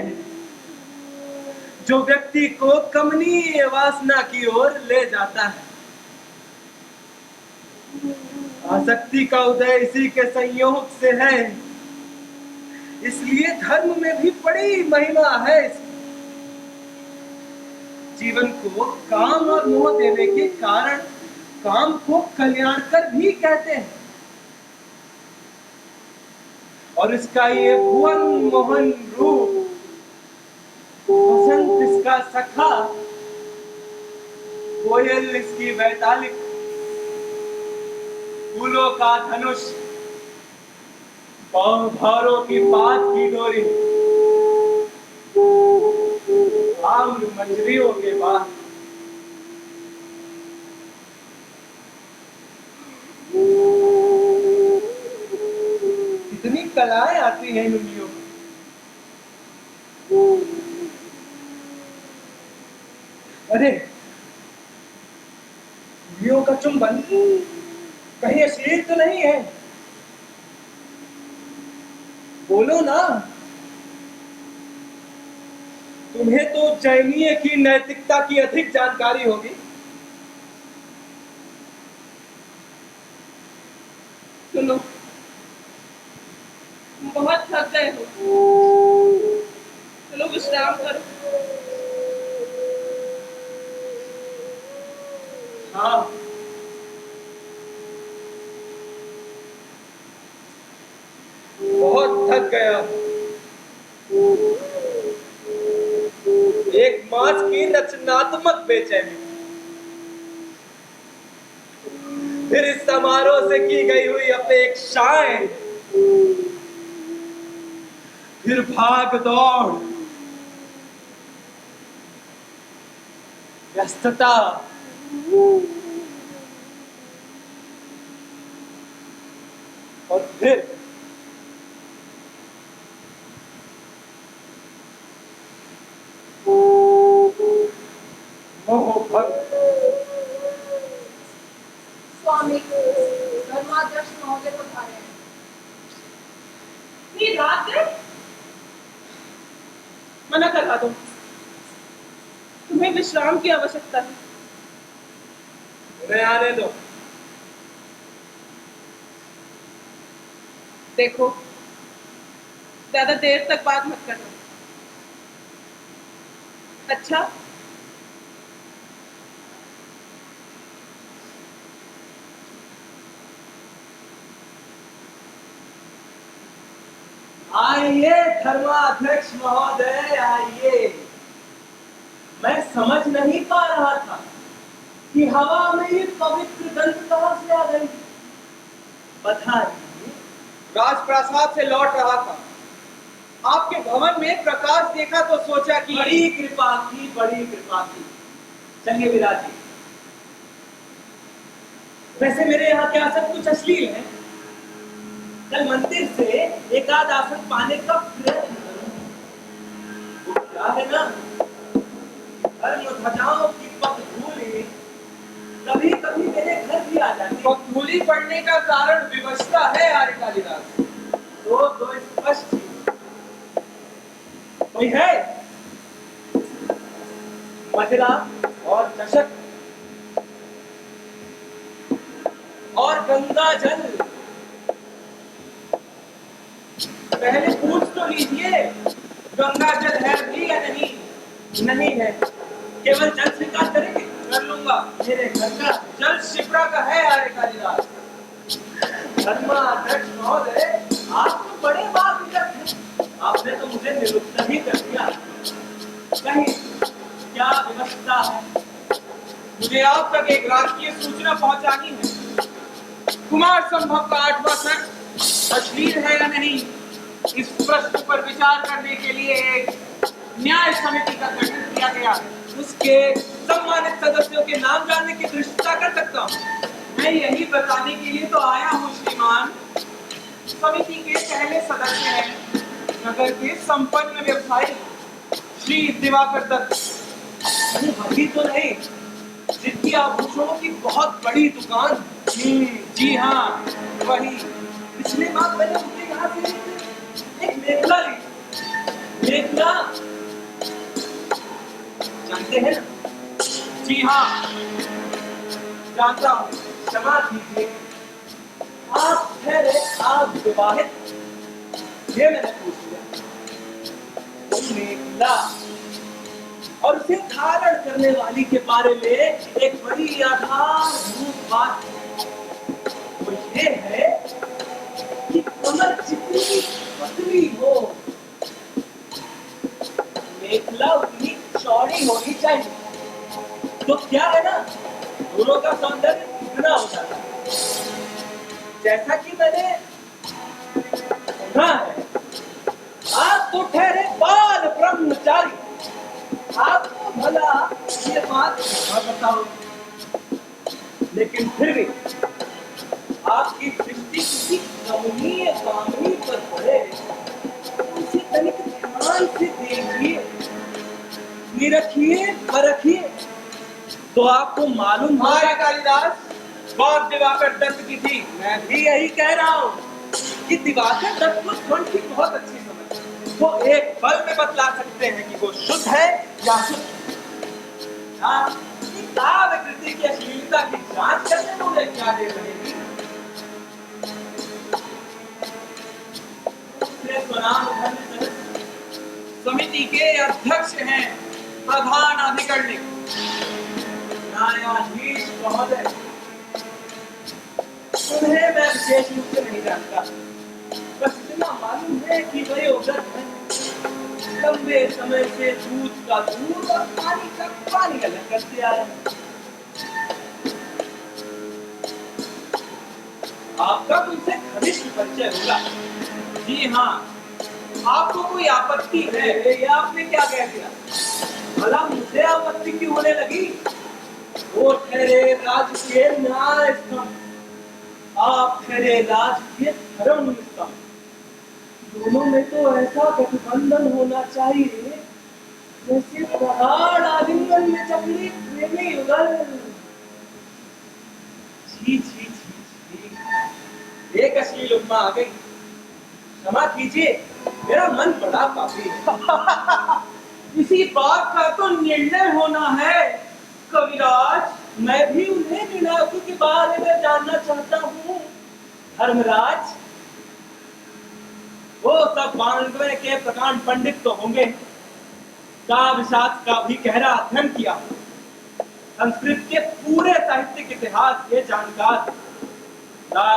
जो व्यक्ति को कमनीय वासना की ओर ले जाता है। आसक्ति का उदय इसी के संयोग से है, इसलिए धर्म में भी बड़ी महिमा है। जीवन को काम और मोह देने के कारण काम को कल्याणकर भी कहते हैं, और इसका ये भुवन मोहन रूप, बसंत इसका सखा, कोयल इसकी वैतालिक, फूलों का धनुष, भारों की पात की डोरी, आम्र मंजरियों के बाद कितनी कलाएं आती हैं इन उंगलियों में। अरे उंगलियों का चुंबन कहीं अश्लील तो नहीं है? बोलो ना। तुम्हें तो चयनीय की नैतिकता की अधिक जानकारी होगी। सुनो, तुम बहुत थक गए हो, चलो विश्राम करो। हाँ, बहुत थक गया। एक मास की रचनात्मक बेचैनी, फिर इस समारोह से की गई हुई अपेक्षाएं, फिर भाग दौड़, व्यस्तता, और फिर स्वामी धर्माध्यक्ष महोदय पधारे हैं। इतनी रात है? मना करवा दो, तुम्हें विश्राम की आवश्यकता है। उन्हें आने दो। देखो, ज्यादा देर तक बात मत करना। अच्छा, आइए धर्माध्यक्ष महोदय, आइए। मैं समझ नहीं पा रहा था कि हवा में ये पवित्र गंध कहां से आ गई। बधाई। राजप्रासाद से लौट रहा था, आपके भवन में प्रकाश देखा तो सोचा कि बड़ी कृपा की, बड़ी कृपा की। चलिए विराजिए। वैसे मेरे यहाँ क्या सब कुछ अश्लील है? कल मंदिर से एकाध आसन पाने का प्रयत्न करूं। वो क्या है ना, धर्म ध्वजाओं की पगधूली कभी कभी मेरे घर भी आ जाती है। पगधूली पड़ने का कारण विवशता है आर्य कालिदास। दो स्पष्ट कोई है? महिला और चषक और गंगा जल। पहले पूछ तो लीजिए, गंगा जल है भी या नहीं? नहीं है। केवल जल स्वीकार करेंगे? कर लूंगा। मेरे घर का जल शिप्रा का है आर्य कालिदास। धर्माध्यक्ष महोदय, आप तो बड़े बात विचक हैं। आपने तो मुझे निरुत्तर ही कर दिया। कहीं क्या व्यवस्था है? मुझे आप तक एक राजकीय सूचना पहुंचानी है। कुमार संभव का 8वां खंड अश्लील है या नहीं, इस प्रश्न पर विचार करने के लिए एक न्याय समिति का गठन किया गया। उसके सम्मानित सदस्यों के नाम जानने की दृष्टता कर सकता हूँ। मैं यही बताने के लिए तो आया हूँ श्रीमान। समिति के पहले सदस्य हैं नगर के संपन्न व्यवसायी श्री दिवाकर दत्त। वही तो नहीं जिनकी आभूषणों की बहुत बड़ी दुकान जी हाँ, वही। पिछले बार मैंने उनके यहाँ से एक मेखला ली। मेखला जानते हैं ना? जी हाँ, जानता हूँ। क्षमा कीजिए। आप ठहरे, आप विवाहित? ये मैंने पूछ लिया। वो मेखला और उसे धारण करने वाली के बारे में एक बड़ी आधारभूत बात वो ये है कि कमर जितनी पतली हो, मेखला उतनी चौड़ी होनी चाहिए। तो क्या है ना, दोनों का सौंदर्य इतना हो जाता है। जैसा कि मैंने सुना है, आप तो ठहरे बाल ब्रह्मचारी, आपको भला ये बात ना बताओ, लेकिन फिर भी आपकी दृष्टि किसी कमनीय कामनी पर पड़े, उसे तनिक ध्यान से देखिए, निरखिए, परखिए, तो आपको मालूम होगा। कालिदास, बात दिवाकर दत्त की थी। मैं भी यही कह रहा हूँ कि दिवाकर दत्त को स्वर्ण की बहुत अच्छी समझ है। वो एक पल में बतला सकते हैं कि वो शुद्ध है या शुद्ध। काव्य कृति की अश्लीलता की जांच करने में मुझे क्या देर लगेगी? समिति के अध्यक्ष हैं प्रधान अधिकरणी न्यायाधीश महोदय। उन्हें मैं विशेष रूप से नहीं जानता, बस इतना मालूम है कि वे उधर हैं। लंबे समय से दूध का दूध और पानी का पानी अलग करते आ रहे हैं। आपका उनसे घनिष्ठ परिचय होगा। जी हाँ, आपको कोई आपत्ति है या आपने क्या कह दिया? भला मुझे आपत्ति क्यों होने लगी? वो ठहरे राजकीय न्याय स्तंभ, आप ठहरे राजकीय धर्म स्तंभ। दोनों में तो ऐसा गठबंधन होना चाहिए जैसे पहाड़ आलिंगन में जकड़ी प्रेमी युगल। जी जी जी जी, एक अश्लील उपमा आ गई। क्षमा कीजिए, मेरा मन बड़ा पापी है। इसी बात का तो निर्णय होना है कविराज। मैं भी उन्हें निर्णायकों के बारे में जानना चाहता हूँ। धर्मराज, वो सब बांग्वे के प्रकांड पंडित तो होंगे, काव्य शास्त्र का भी गहरा अध्ययन किया, संस्कृत के पूरे साहित्यिक इतिहास के जानकार,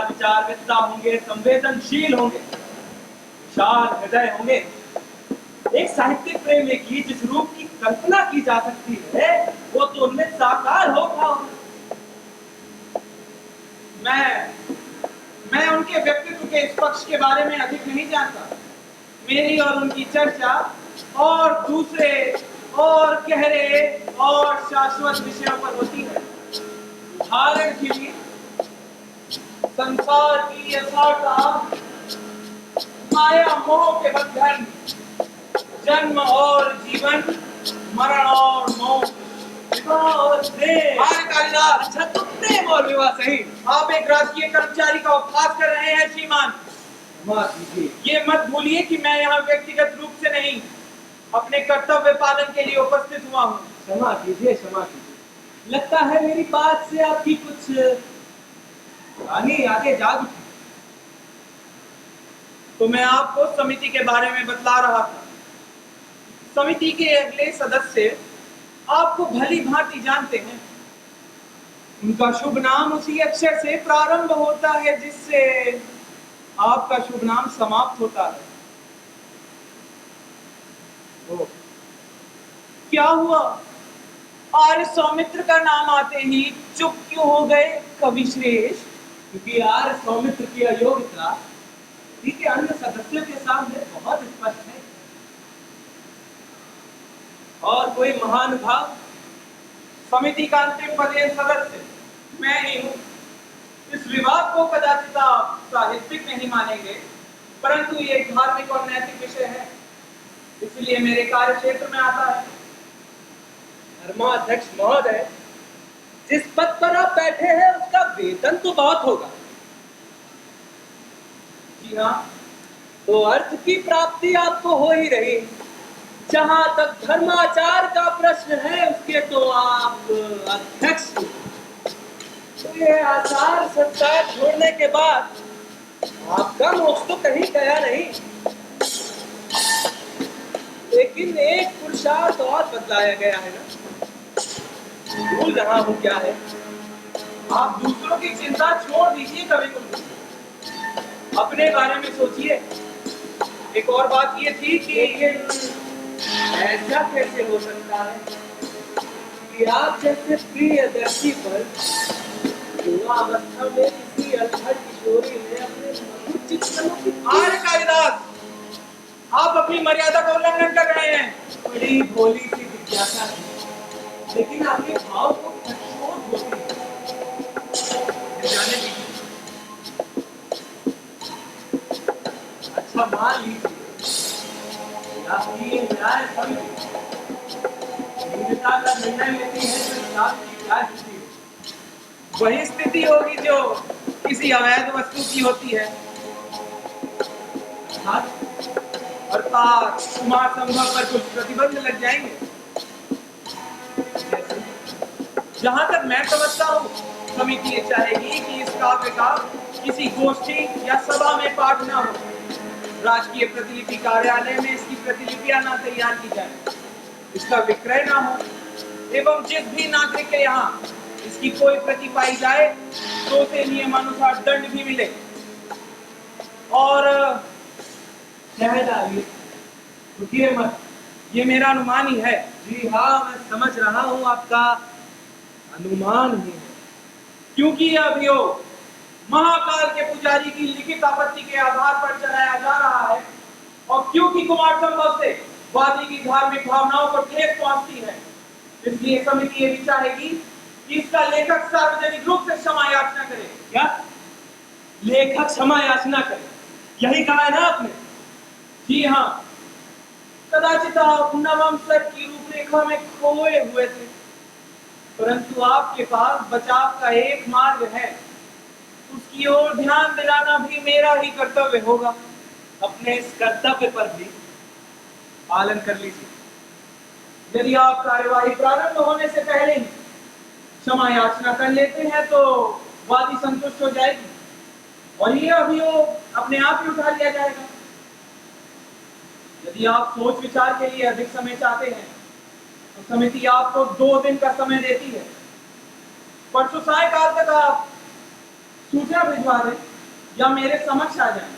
विचारवेत्ता होंगे, संवेदनशील होंगे, विशाल हृदय होंगे। एक साहित्यिक प्रेमी की जिस रूप की कल्पना की जा सकती है, वो तो उनमें साकार होगा। मैं उनके व्यक्तित्व के इस पक्ष के बारे में अधिक नहीं जानता। मेरी और उनकी चर्चा और दूसरे और गहरे और शाश्वत विषयों पर होती है। उदाहरण के लिए संसार की यथार्था, माया मोह के बंधन, जन्म और जीवन, मरण और मौत, विवाह और प्रेम। कालिदास, अच्छा तो प्रेम और विवाह सही। आप एक राजकीय कर्मचारी का उपहास कर रहे हैं श्रीमान। ये मत भूलिए कि मैं यहाँ व्यक्तिगत रूप से नहीं, अपने कर्तव्य पालन के लिए उपस्थित हुआ हूँ। क्षमा कीजिए, क्षमा कीजिए। लगता है मेरी बात से आपकी कुछ आगे जाग उठी। तो मैं आपको समिति के बारे में बतला रहा था। समिति के अगले सदस्य आपको भली भांति जानते हैं। उनका शुभ नाम उसी अक्षर से प्रारंभ होता है जिससे आपका शुभ नाम समाप्त होता है। क्या हुआ? आर्य सौमित्र का नाम आते ही चुप क्यों हो गए कवि श्रेष्ठ? क्योंकि आर्य सौमित्र की अयोग्यता के अन्य सदस्यों के सामने बहुत स्पष्ट है। और कोई महान भाव, समिति का अंतिम पदेन सदस्य मैं ही हूँ। इस विवाद को कदाचित आप साहित्यिक नहीं मानेंगे, परंतु ये एक धार्मिक और नैतिक विषय है, इसलिए मेरे कार्य क्षेत्र में आता है। धर्माध्यक्ष महोदय, जिस पद पर आप बैठे हैं उसका वेतन तो बहुत होगा। जी हाँ, तो अर्थ की प्राप्ति आपको हो ही रही। जहां तक धर्माचार का प्रश्न है उसके तो आप अध्यक्ष। तो ये आचार संस्कार छोड़ने के बाद आपका मोक्ष तो कहीं गया नहीं, लेकिन एक पुरुषार्थ और बदलाया गया है ना। भूल रहा हूं क्या है। आप दूसरों की चिंता छोड़ दीजिए, कभी कुछ अपने बारे में सोचिए। एक और बात ये थी कि ऐसा कैसे हो सकता है कि आप जैसे प्रियदर्शी पर युवावस्था में किसी अल्हड़ किशोरी ने अपने मधुर चित्तों की आर्य कालिदास, आप अपनी मर्यादा का उल्लंघन कर रहे हैं। बड़ी भोली सी जिज्ञासा है, लेकिन आपके भाव को प्रचोद होती है। जाने दीजिए। अच्छा मान लीजिए न्याय समिति का निर्णय लेती है तो इंसाफ की क्या स्थिति है? वही स्थिति होगी जो किसी अवैध वस्तु की होती है। अर्थात कुमार संभव पर कुछ प्रतिबंध लग जाएंगे। जहां तक मैं समझता हूँ, समिति ये चाहेगी कि इस काव्य का किसी गोष्ठी या सभा में पाठ न हो। राजकीय प्रतिलिपि कार्यालय में इसकी प्रतिलिपियां ना तैयार की जाए, इसका विक्रय ना हो, एवं जिस भी नागरिक के यहाँ इसकी कोई प्रति पाई जाए तो उसे नियमानुसार दंड भी मिले। और रुकिए मत, ये मेरा अनुमान ही है। जी हाँ, मैं समझ रहा हूँ आपका अनुमान ही है, क्योंकि यह अभियोग महाकाल के पुजारी की लिखित आपत्ति के आधार पर चलाया जा रहा है, और क्योंकि कुमार संभव से वादी की धार्मिक भावनाओं को ठेस पहुंचती है, इसलिए समिति ये भी चाहेगी कि इसका लेखक सार्वजनिक रूप से क्षमा याचना करे। क्या लेखक क्षमा याचना करे? यही कहा है ना आपने? जी हाँ, कदाचित आप नवम स्तर की रूपरेखा में खोए हुए थे, परंतु आपके पास बचाव का एक मार्ग है, उसकी ओर ध्यान दिलाना भी मेरा ही कर्तव्य होगा। अपने इस कर्तव्य पर भी पालन कर लीजिए। यदि आप कार्यवाही प्रारंभ होने से पहले ही क्षमा याचना कर लेते हैं तो वादी संतुष्ट हो जाएगी और ये अभियोग अपने आप ही उठा लिया जाएगा। यदि आप सोच विचार के लिए अधिक समय चाहते हैं तो समिति आपको 2 दिन का समय देती है। परसों सायकाल तक आप सूचना भिजवा दें या मेरे समक्ष आ जाएं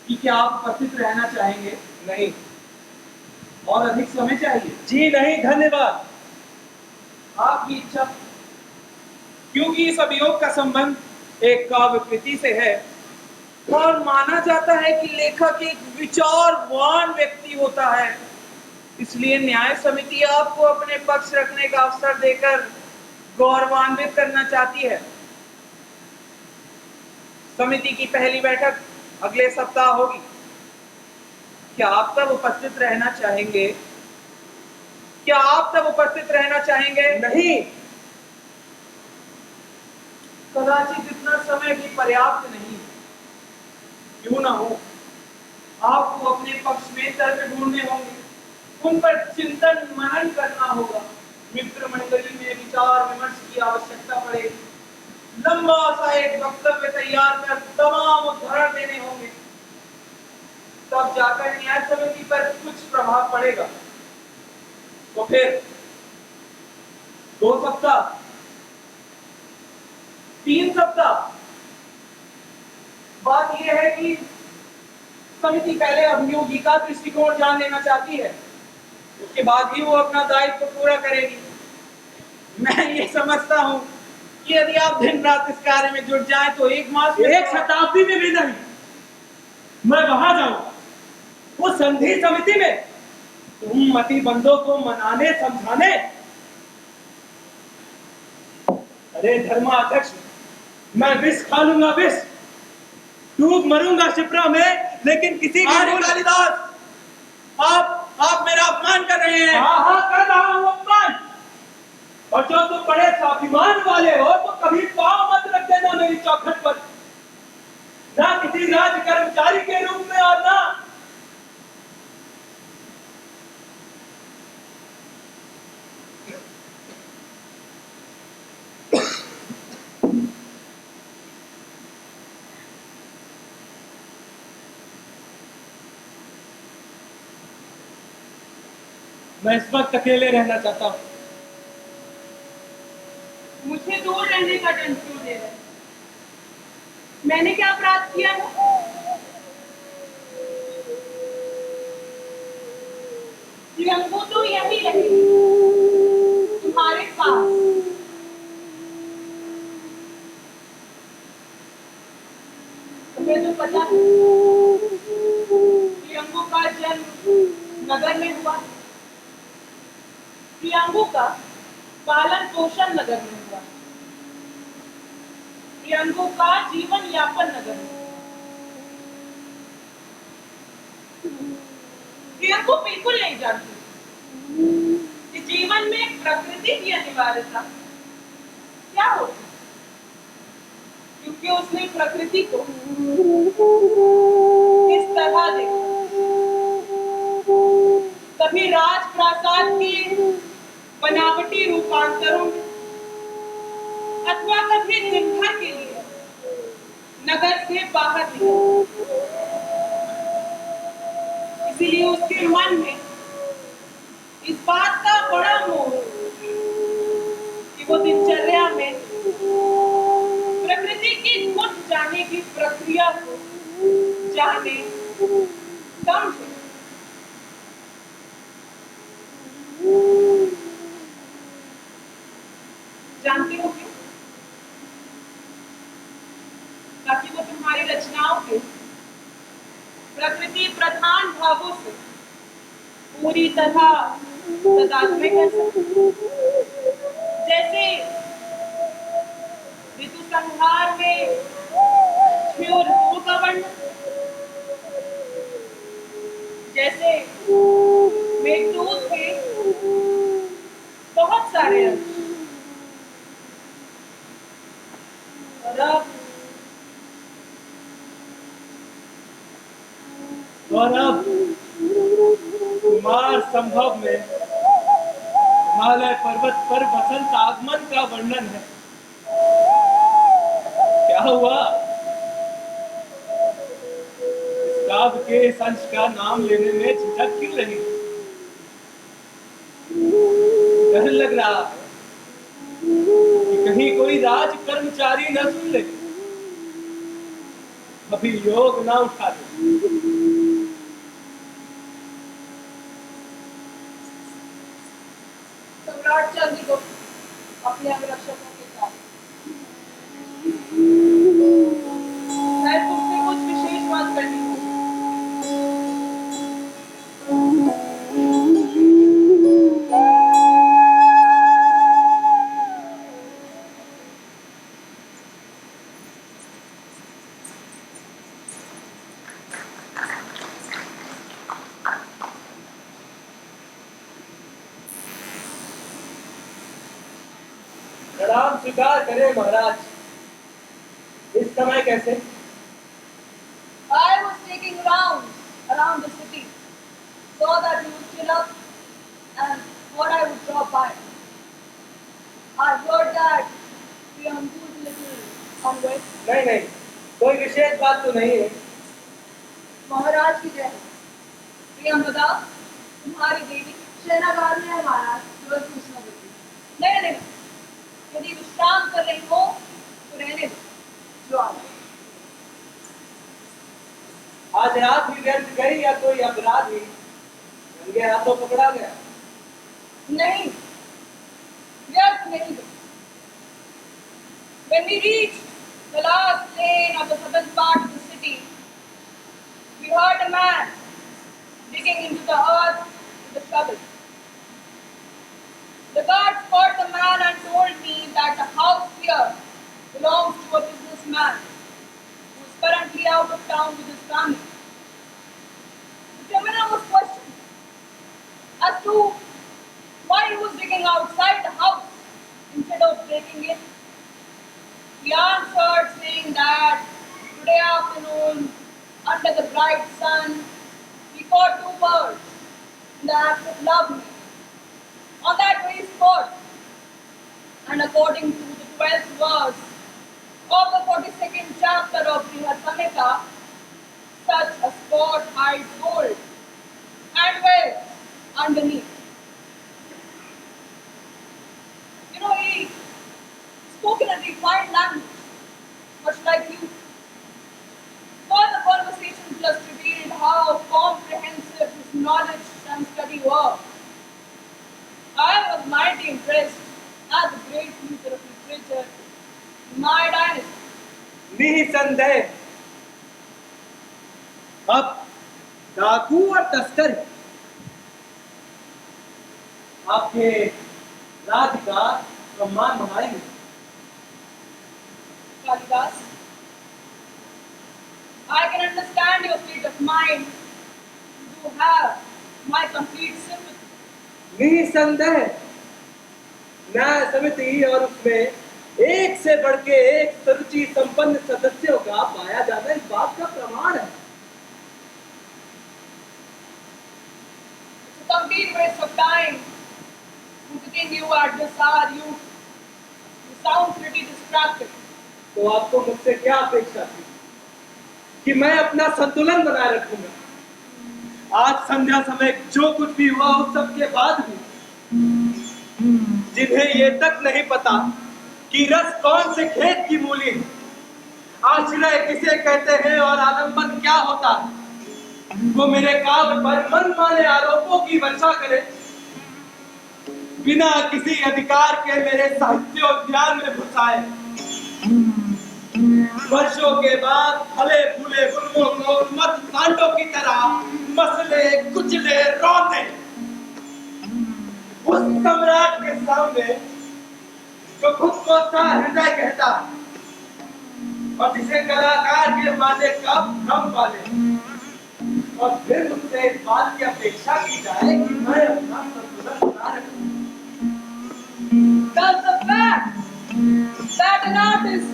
कि क्या आप उपस्थित रहना चाहेंगे। नहीं, और अधिक समय चाहिए? जी नहीं, धन्यवाद। आपकी इच्छा। क्योंकि इस अभियोग का संबंध एक काव्य कृति से है और माना जाता है कि लेखक एक विचारवान व्यक्ति होता है, इसलिए न्याय समिति आपको अपने पक्ष रखने का अवसर देकर गौरवान्वित करना चाहती है। समिति की पहली बैठक अगले सप्ताह होगी। क्या आप तब उपस्थित रहना चाहेंगे? क्या आप तब उपस्थित रहना चाहेंगे? नहीं, कदाचित इतना समय भी पर्याप्त नहीं। क्यों ना हो, आपको अपने पक्ष में तर्क ढूंढने होंगे, उन पर चिंतन मनन करना होगा, मित्र मंडली में विचार विमर्श की आवश्यकता पड़ेगी, लंबा सा एक वक्तव्य तैयार कर तमाम उदाहरण देने होंगे, तब जाकर न्याय समिति पर कुछ प्रभाव पड़ेगा। तो फिर 2 सप्ताह, 3 सप्ताह बात यह है कि समिति पहले अभियोगी का दृष्टिकोण जान लेना चाहती है, उसके बाद ही वो अपना दायित्व पूरा करेगी। मैं ये समझता हूँ कि यदि आप दिन रात इस कार्य में जुट जाएं तो 1 मास, 1 शताब्दी में भी नहीं मैं वहां जाऊंगा, वो संधि समिति में तुम मती बंदों को मनाने समझाने। अरे धर्माध्यक्ष, मैं विष खा लूंगा, विष डूब मरूंगा शिप्रा में, लेकिन किसी कालिदास, आप मेरा अपमान कर रहे हैं। हाँ हाँ, कर रहा हूं अपमान, और जो तुम बड़े स्वाभिमान वाले हो तो कभी पाँव मत रख देना मेरी चौखट पर, ना किसी राज कर्मचारी के रूप में और ना मैं इस वक्त अकेले रहना चाहता हूँ। मुझे दूर रहने का दंड क्यों दे रहे? मैंने क्या अपराध किया है? प्रियंकु तो यही रहेगी, तुम्हारे पास। तुम्हें तो पता है प्रियंकु का जन्म नगर में हुआ, प्रियंकु का पालन पोषण नगर में हुआ, प्रियंकु का जीवन यापन नगर में। प्रियंकु बिल्कुल नहीं जानती कि जीवन में प्रकृति की अनिवार्यता क्या होती, क्योंकि उसने प्रकृति को इस तरह देखा, कभी राजप्रासाद के बनावटी रूपांतरों में अथवा कभी दिन भर के लिए नगर से बाहर निकला। इसीलिए उसके मन में इस बात का बड़ा मोह कि वो दिनचर्या में प्रकृति की घुट जाने की प्रक्रिया को जाने, समझे। जानती हो क्यों? ताकि वो तुम्हारी रचनाओं के प्रकृति प्रधान भावों से पूरी तरह तादात्म्य कर सके। जैसे ऋतु संहार में ऋतुओं का वर्णन, जैसे मेघदूत के बहुत सारे अंश, और अब कुमार संभव में हिमालय पर्वत पर बसंत आगमन का वर्णन है। क्या हुआ? इस काव्य के इस अंश का नाम लेने में झिझक क्यों रही? डर लग रहा है कि कहीं कोई राज कर्मचारी न सुन ले, अभियोग ना उठा दे। सम्राट चंद्र को अपने अंगरक्षकों के साथ मैं तुमसे कुछ विशेष बात करनी है। प्रणाम स्वीकार करें महाराज। इस समय कैसे? I was taking rounds around the city, saw that you would chill up and thought I would drop by. I heard that Priyanku is a little unwed. नहीं नहीं, कोई विशेष बात तो नहीं है। महाराज की जय। प्रियंवदा, तुम्हारी देवी सेनागार में है महाराज, केवल पूछना पड़ती। नहीं नहीं, यदि विश्राम कर रही हो तो रहने दो, जो आ जाए। आज रात भी व्यर्थ गई या कोई अपराधी रंगे हाथों पकड़ा गया? नहीं, व्यर्थ नहीं गई। When we reached the last lane of the southern part of the city, we heard a man digging into the earth with a shovel. The guards caught the man and told me that the house here belongs to a businessman who is currently out of town with his family. The criminal was questioned as to why he was digging outside the house instead of breaking it? He answered saying that today afternoon, under the bright sun, he caught two birds in the act of loving on that very spot. And according to the 12th verse of the 42nd chapter of Brihad Samhita, such a spot hides gold and wealth underneath. You know, he spoke in a refined language, much like you. All the conversations just revealed how comprehensive his knowledge and study were. I was mighty impressed at the great future of literature in my dynasty. निसंदेह अब डाकू और तस्कर आपके राज्य का सम्मान बढ़ाएंगे। Kalidas, I can understand your state of mind. You have my complete sympathy. निसंदेह न्याय समिति और उसमें एक से बढ़ के एक सुरुचि संपन्न सदस्यों का पाया जाना इस बात का प्रमाण है। It's a complete waste of time to continue at this hour. You sound pretty distracted. तो आपको मुझसे क्या अपेक्षा थी कि मैं अपना संतुलन बनाए रखूंगा? आज संध्या समय जो कुछ भी हुआ उस सब के बाद भी जिन्हें ये तक नहीं पता कि रस कौन से खेत की मूली है, आश्रय किसे कहते हैं और आलंबन क्या होता है, वो मेरे काव्य पर मनमाने आरोपों की वर्षा करे, बिना किसी अधिकार के मेरे साहित्योद्यान में घुसाए, वर्षों के बाद फले फूले गुलमों को उन्मत्त सांडों की तरह मसले कुचले रौंदे, उस सम्राट के सामने जो खुद को हृदय कहता है और जिसे कलाकार के माने का भ्रम पाले, और फिर मुझसे इस बात की अपेक्षा की जाए कि मैं अपना संतुलन बना रखूं। Does the fact that an artist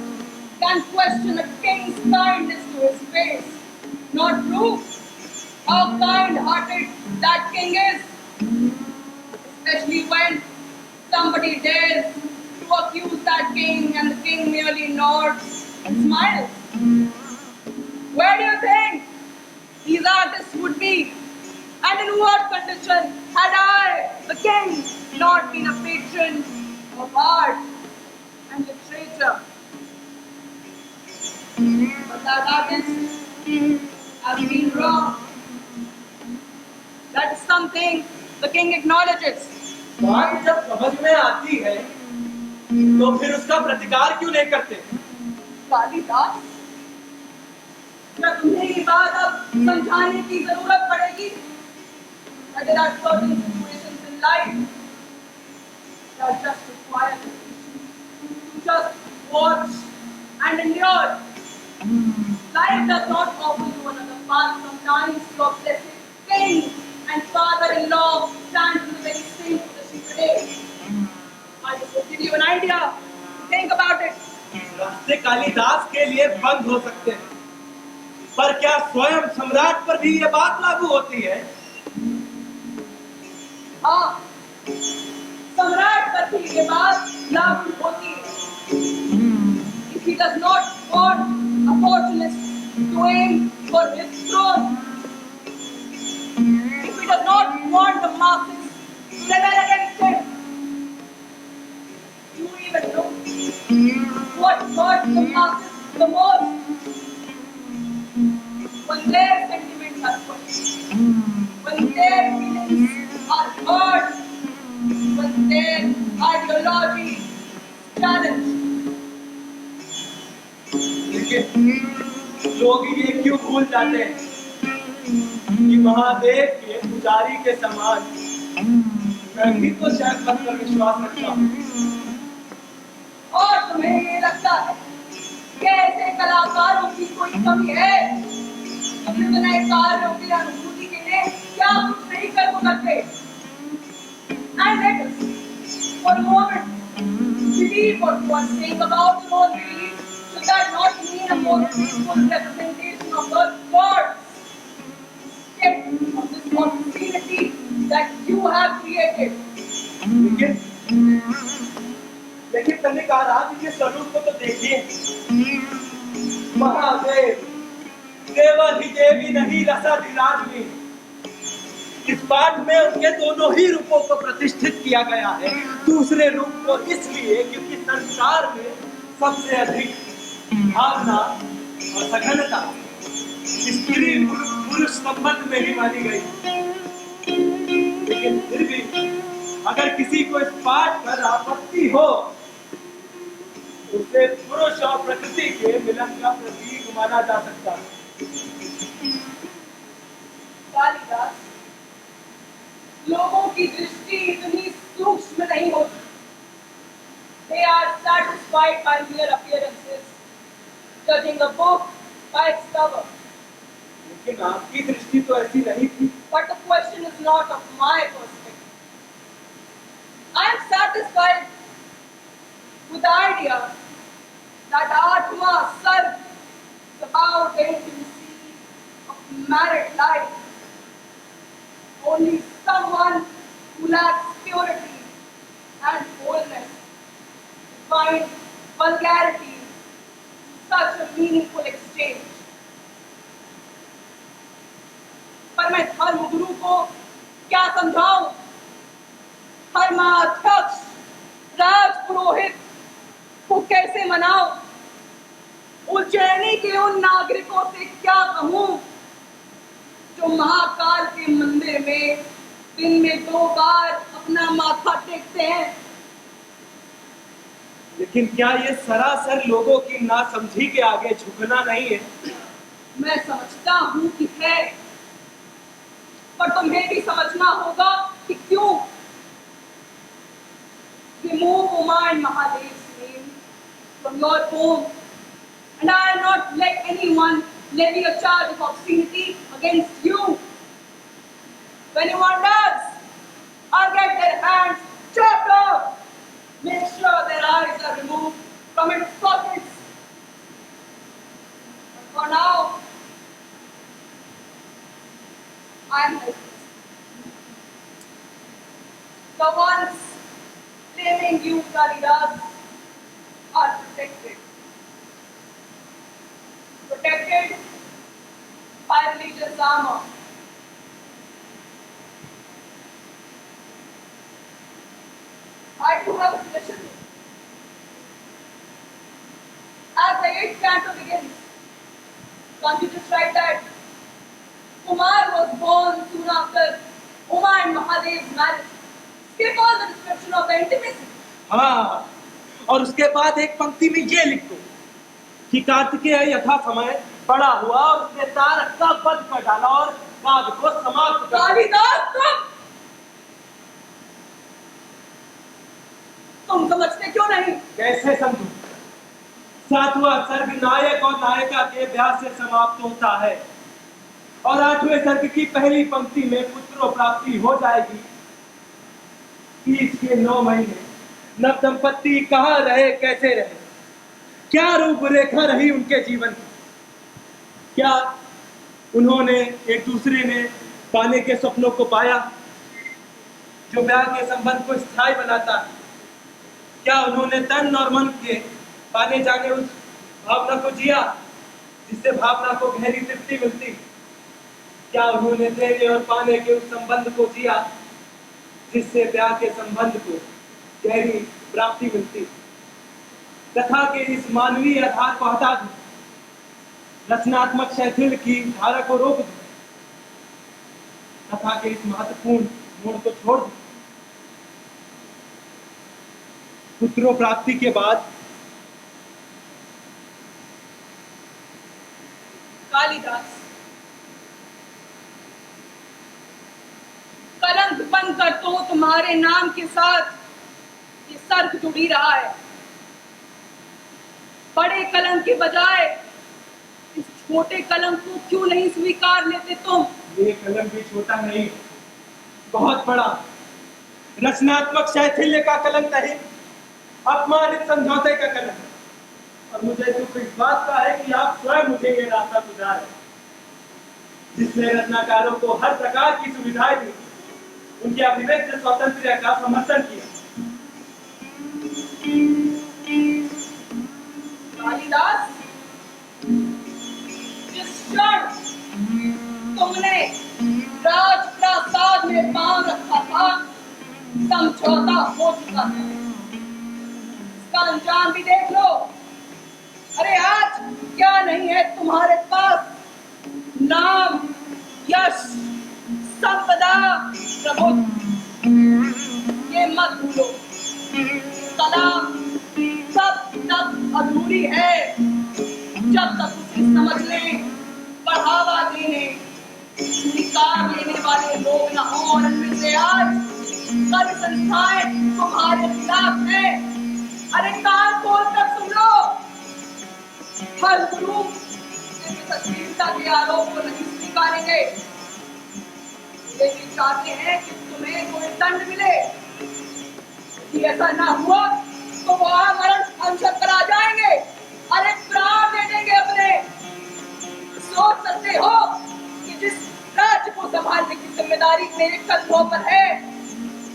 can question a king's kindness to his face not prove how kind-hearted that king is? Especially when somebody dares to accuse that king and the king merely nods and smiles. Where do you think these artists would be? And in what condition had I, the king, not been a patron of art and literature? But that artist has been wrong. That is something the king acknowledges. बात जब समझ में आती है तो फिर उसका प्रतिकार क्यों नहीं करते? कालिदास, क्या तुम्हें ये बात अब समझाने की जरूरत पड़ेगी? That there are certain situations in life that just require to just watch and endure. Life does not offer you another path. Sometimes your blessed king and father-in-law stand in the very same position today. I just will give you an idea. Think about it. रास्ते कालिदास के लिए बंद हो सकते हैं, पर क्या स्वयं सम्राट पर भी ये बात लागू होती है? हाँ, सम्राट पर भी ये बात लागू होती है. If he does not want a fortunate to aim for his throne, if he does not want the masses to rebel against him, do you even know what hurts the masses the most? When their sentiments are pushed, when their feelings are hurt, when their ideology is challenged. लेकिन लोग ये क्यों भूल जाते हैं कि महादेव के पुजारी के समान मैं भी तो शायद मत पर विश्वास रखता हूँ। और तुम्हें ये लगता है कि ऐसे कलाकारों की कोई कमी है जो निर्णय कार्यों की अनुभूति के लिए क्या कुछ नहीं कर सकते? And let us, for a moment, believe what you are saying about your own belief, should that not mean a more peaceful representation of God's words? Yet, of this obscenity that you have created. लेकिन मैंने कहा कि ये स्वरूप को तो देखिए, महादेव देवर ही देवी नहीं रसाधिराज। इस पाठ में उनके दोनों ही रूपों को प्रतिष्ठित किया गया है। दूसरे रूप को इसलिए क्योंकि संसार में सबसे अधिक भावना और सघनता स्त्री पुरुष संबंध में ही मानी गई। लेकिन फिर भी अगर किसी को इस पाठ पर आपत्ति हो, उसे पुरुष और प्रकृति के मिलन का प्रतीक माना जा सकता है। कालिदास, लोगों की दृष्टि इतनी सूक्ष्म नहीं होती। They are satisfied by mere appearances, judging a book by its cover. लेकिन आपकी दृष्टि तो ऐसी नहीं थी। But the question is not of my perspective. I am satisfied with the idea that Atma Sarv is about the intimacy of married life. Only someone who lacks purity and wholeness find vulgarity in such a meaningful exchange. पर मैं धर्मगुरु को क्या समझाऊं? धर्माध्यक्ष राज पुरोहित को कैसे मनाऊं? उज्जैनी के उन नागरिकों से क्या कहूं जो महाकाल के मंदिर में दिन में 2 बार अपना माथा टेकते हैं? लेकिन क्या ये सरासर लोगों की नासमझी के आगे झुकना नहीं है? मैं समझता हूं कि है, पर तुम्हें भी समझना होगा कि क्यों। Remove Umayyan Mahadev's name from your home, and I will not let anyone levy a charge of obscenity against you. If anyone does, I'll get their hands chopped off. Make sure their eyes are removed from its sockets. But for now, I am helpless. The ones blaming you, Kalidas, are protected. Protected by religion's armor. I do have a suggestion. As the 8th canto begins, can't you just write that Kumar was born soon after Umayyan Mahadev's marriage? Skip all the description of the intimacy. हाँ, और उसके बाद एक पंक्ति में ये लिख दो कि कार्तिकेय यथा समय बड़ा हुआ और उसने तारक का वध कर डाला और काव्य को समाप्त कर दिया। कालिदास, तुम समझते क्यों नहीं? कैसे समझूं? 7वां सर्ग नायक और नायिका के ब्याह से समाप्त होता है और 8वें सर्ग की पहली पंक्ति में पुत्रों प्राप्ति हो जाएगी। 30 के 9 महीने नव दंपत्ति कहाँ रहे, कैसे रहे, क्या रूपरेखा रही उनके जीवन की? क्या उन्होंने एक दूसरे ने पाने के सपनों को पाया जो ब्याह के संबंध को स्थायी बनाता है? क्या उन्होंने तन और मन के पाने जाने उस भावना को जिया जिससे भावना को गहरी तृप्ति मिलती? क्या उन्होंने देने और पाने के उस संबंध को जिया जिससे ब्याह के संबंध को गहरी प्राप्ति मिलती? कथा के इस मानवीय आधार को हटा दो, रचनात्मक शैथिल की धारा को रोक दो, कथा के इस महत्वपूर्ण मोड़ को छोड़ दो। पुत्रों प्राप्ति के बाद कालिदास, कलंक बनकर तो तुम्हारे नाम के साथ ये सर्ग जुड़ी रहा है। बड़े कलंक के बजाय इस छोटे कलंक को क्यों नहीं स्वीकार लेते तुम? ये कलंक भी छोटा नहीं, बहुत बड़ा रचनात्मक शैथिल्य का कलंक नहीं, अपमानित समझौते का कलम है। और मुझे दुख इस बात का है कि आप स्वयं मुझे ये रास्ता सुझाए जिसने रचनाकारों को हर प्रकार की सुविधाएं दी, उनके अभिव्यक्त स्वातंत्र्य का समर्थन किया। कालिदास, जिस क्षण तुमने राजप्रासाद में पांव रखा था, समझौता हो चुका था। इसका अंजाम भी देख लो। अरे आज क्या नहीं है तुम्हारे पास? नाम, यश, संपदा, प्रभुत्व, ये मत भूलो। कला तब तक अधूरी है जब तक उसे समझने, बढ़ावा देने, स्वीकार लेने वाले लोग न हो। और इनमें से आज कई संस्थाएं तुम्हारे खिलाफ हैं। अरे कान खोल कर सुन लो। हर गुरु सच्चिता के आरोप को नहीं स्वीकारेंगे। ये भी चाहते हैं कि तुम्हें कोई दंड मिले। यदि ऐसा ना हुआ तो वो मरण अनशन पर आ जाएंगे। अरे प्राण दे देंगे अपने। सोच सकते हो कि जिस राज्य को संभालने की जिम्मेदारी मेरे कंधों पर है,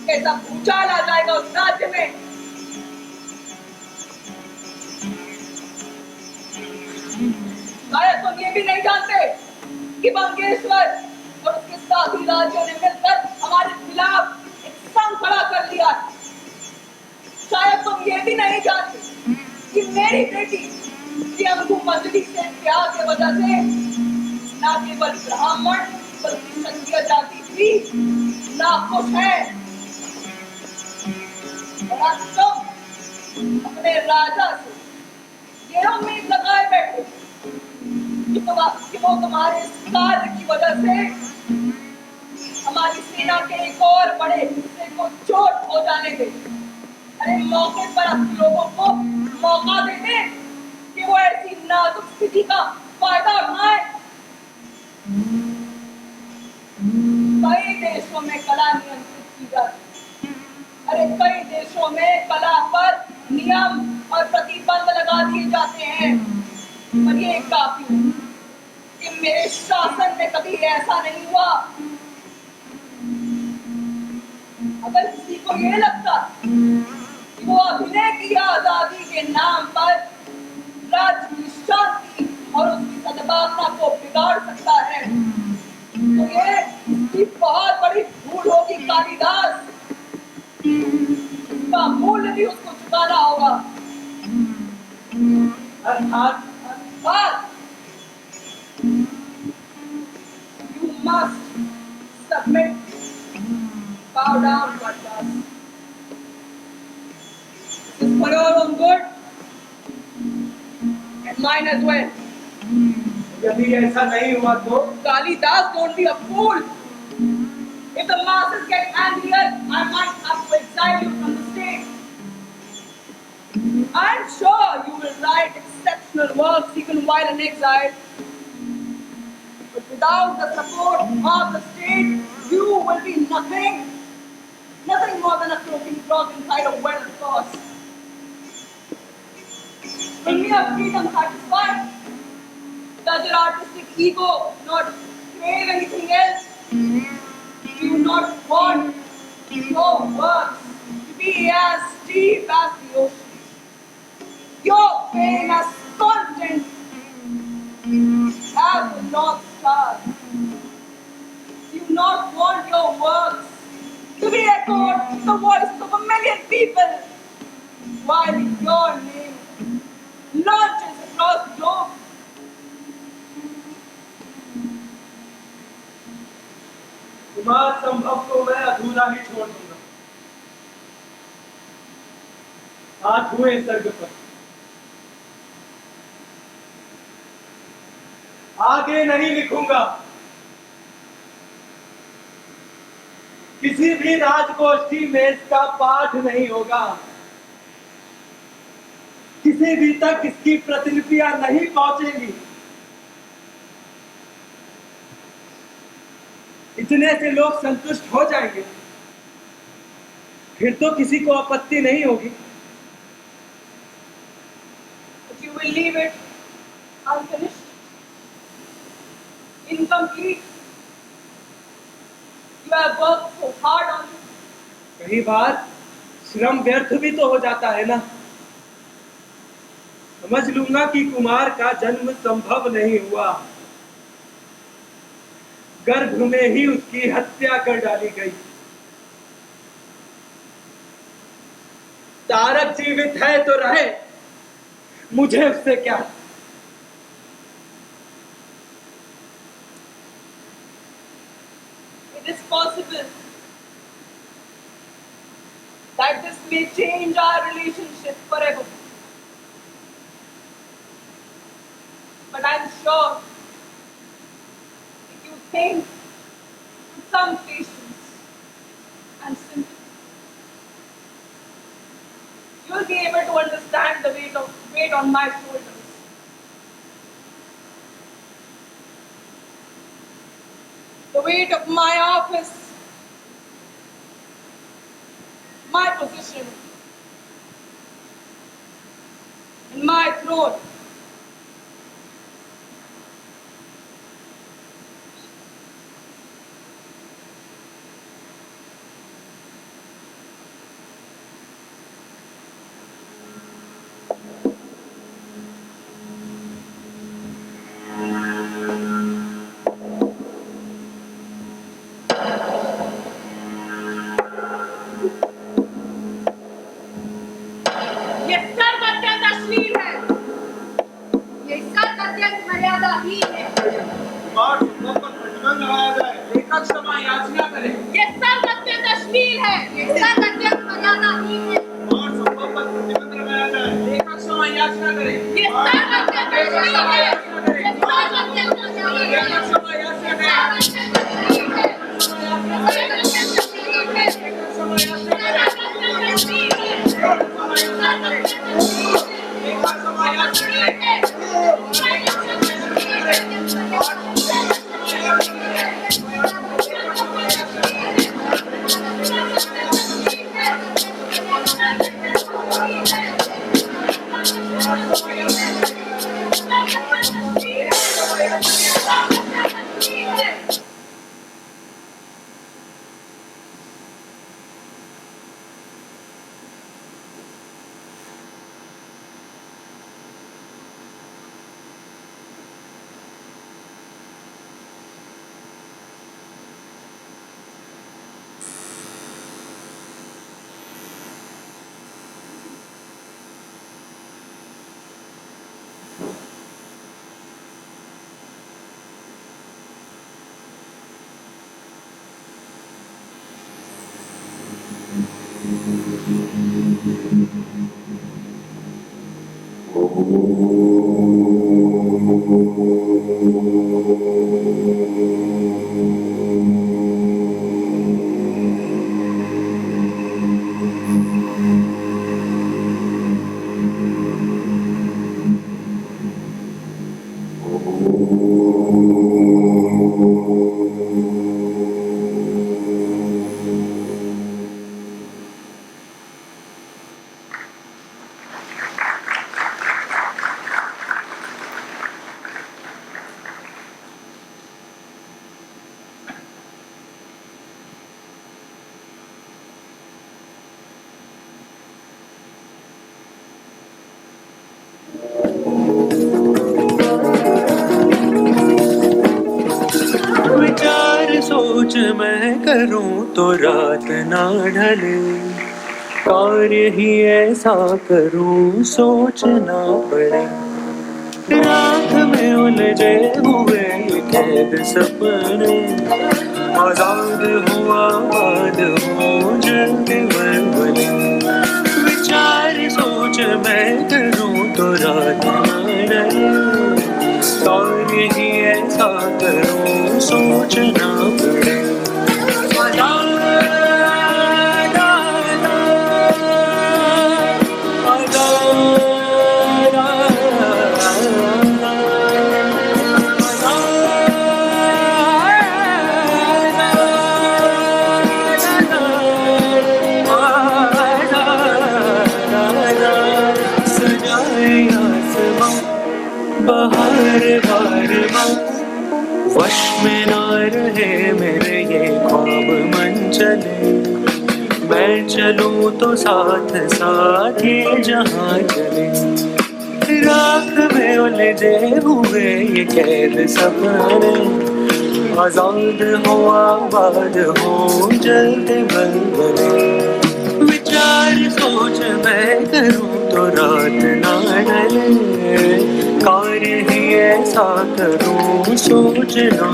कैसा भूचाल आ जाएगा उस राज्य में। शायद तुम ये भी नहीं जानते कि बंगेश्वर और उसके साथी राज्यों ने मिलकर हमारे खिलाफ एक संघ खड़ा कर लिया। शायद तुम ये भी नहीं जानते कि मेरी बेटी की अंगू मंजरी से प्यार की वजह से न केवल ब्राह्मण बल्कि क्षत्रिय जाति भी नाखुश है। और आज तुम अपने राजा से ये उम्मीद लगाए बैठे कि वो तुम्हारे इस कार्य की वजह से हमारी सेना के एक और बड़े हिस्से को चोट हो जाने दे। अरे मौके पर आप लोगों को मौका दे दे कि वो ऐसी नाजुक स्थिति का फायदा उठाए। कई देशों में कला नियंत्रित की जाती है। अरे कई देशों में कला पर नियम और प्रतिबंध लगा दिए जाते हैं। पर ये काफी नहीं कि मेरे शासन में कभी ऐसा नहीं हुआ। अगर किसी को ये लगता कि वो अभिनय की आजादी के नाम पर राज्य की शांति और उसकी सद्भावना को बिगाड़ सकता है, तो ये इसकी बहुत बड़ी भूल होगी कालिदास। इसका मूल्य भी उसको चुकाना होगा। अर्थात you must submit, bow down to us. This is for your own good and mine as well. यदि ऐसा नहीं हुआ तो Kalidas, don't be a fool. If the masses get angrier, I might have to exile you from the stage. I'm sure you will write exceptional works even while in exile. But without the support of the state, you will be nothing more than a croaking frog inside a well cause. When we have freedom satisfied, does your artistic ego not crave anything else? Do you not want your works to be as deep as the ocean? Your fame as content as the North Star. Do you not want your works to be echoed the voice of a million people while your name launches across the globe? तुम्हारा संभव को मैं अधूरा ही छोड़ दूंगा। हाथ हुए सर्ग पर, आगे नहीं लिखूंगा। किसी भी राजगोष्ठी में इसका पाठ नहीं होगा। किसी भी तक इसकी प्रतिलिपियां नहीं पहुंचेंगी। इतने से लोग संतुष्ट हो जाएंगे, फिर तो किसी को आपत्ति नहीं होगी। will leave it unfinished, incomplete. You have worked so hard on it. कई बार श्रम व्यर्थ भी तो हो जाता है ना। समझ लूंगा कि कुमार का जन्म संभव नहीं हुआ, गर्भ में ही उसकी हत्या कर डाली गई। तारक जीवित है तो रहे, मुझे उससे क्या। It is possible that this may change our relationship forever. But I'm sure if you think with some patience and sympathy, you'll be able to understand the weight on my shoulders. The weight of my office, my position, and my throne. ये सर्व अत्यंत अश्लील है, ये सर्व अत्यंत मर्यादाहीन है। रेखा क्षमा याचना करें। ये सर्व अत्यंत अश्लील है, ये सर्व अत्यंत मर्यादाहीन है। रेखा क्षमा याचना करें। ये सर्व अत्यंत अश्लील है, ये सर्व अत्यंत अश्लील है। रेखा क्षमा याचना करें। विचार सोच मैं करूं तो रात ना ढले, कार्य ही ऐसा करूं सोचना पड़े। रात में उलझे हुए कैद सपने, आजाद हुआ आबाद हो जल्दी बलबले। विचार सोच मैं करूं तो रात ना ढले, कार्य ही ऐसा करूं सोचना पड़े। सजाए आसमां बाहर बार बार वश में ना रहे मेरे ये ख्वाब मन चले, मैं चलूं तो साथ साथ ये जहां चले, रात में उलझे हुए ये कैद सपने, आजाद हो आबाद हो जलते बलबले, विचार सोच मैं करूं तो रात ना ढले, कार्य ही ऐसा करूं सोचना।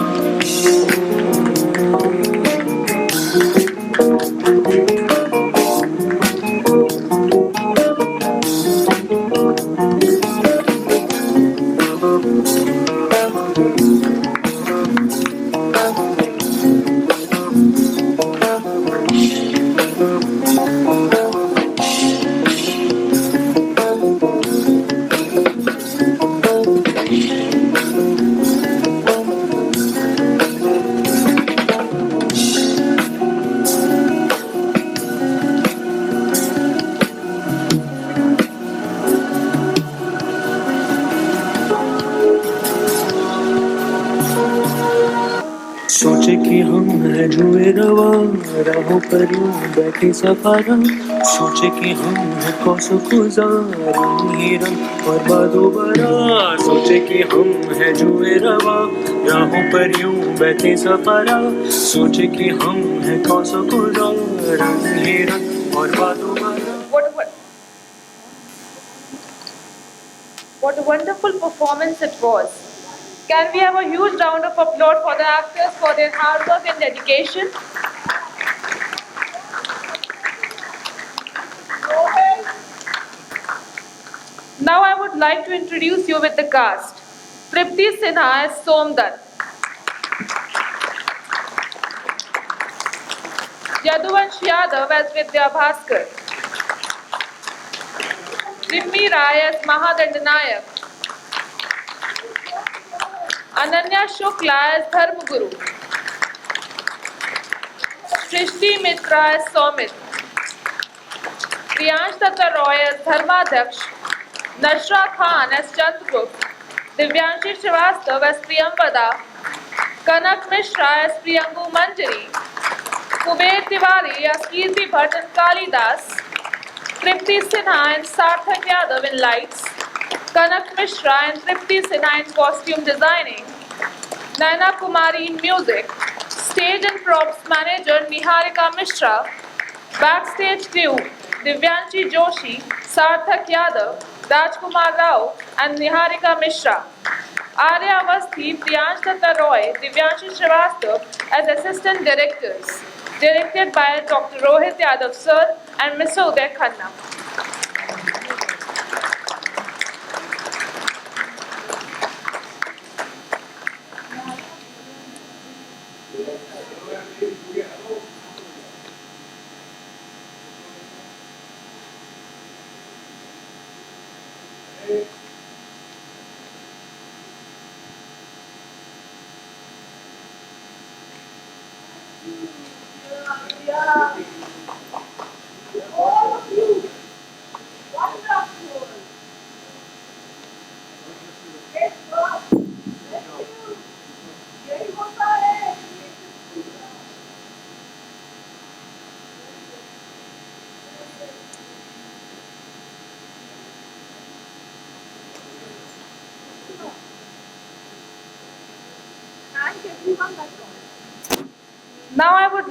सोचे कि हम है जुए रवा, राहों पर यूं बैठे सफारा, सोचे कि हम है कौसो गुजारा हीरम और बादो बरा, सोचे कि हम है जुए रवा, राहों पर यूं बैठे सफारा, सोचे कि हम है कौसो गुजारा हीरम और बादो बरा। What a wonderful performance it was. Can we have a huge round of applause for the actors for their hard work and dedication? Now I would like to introduce you with the cast. Tripti Sinha as Somdat. Yaduvansh Yadav as Vidya Bhaskar. Dimmi Rai as Mahadandanayak. Ananya Shukla as Dharmaguru. Srishti Mitra as Somit. Priyansh Tata Roy as Dharmadhaksh. Nashra Khan as Chandragupta. Divyanshi Srivastav as Priyambada. Kanak Mishra as Priyangu Manjari. Kuber Tiwari as Kirti Bhatt and Kalidas. Tripti Sinha and Sarthak Yadav in lights. Kanak Mishra and Tripti Sinha in costume designing. Naina Kumari in music. Stage and props manager Niharika Mishra. Backstage crew Divyanshi Joshi, Sarthak Yadav, Rajkumar Rao and Niharika Mishra. Arya Avasthi, Priyansh Datta Roy, Divyanshi Srivastav as assistant directors. Directed by Dr. Rohit Yadav sir and Ms. Uday Khanna. Now I would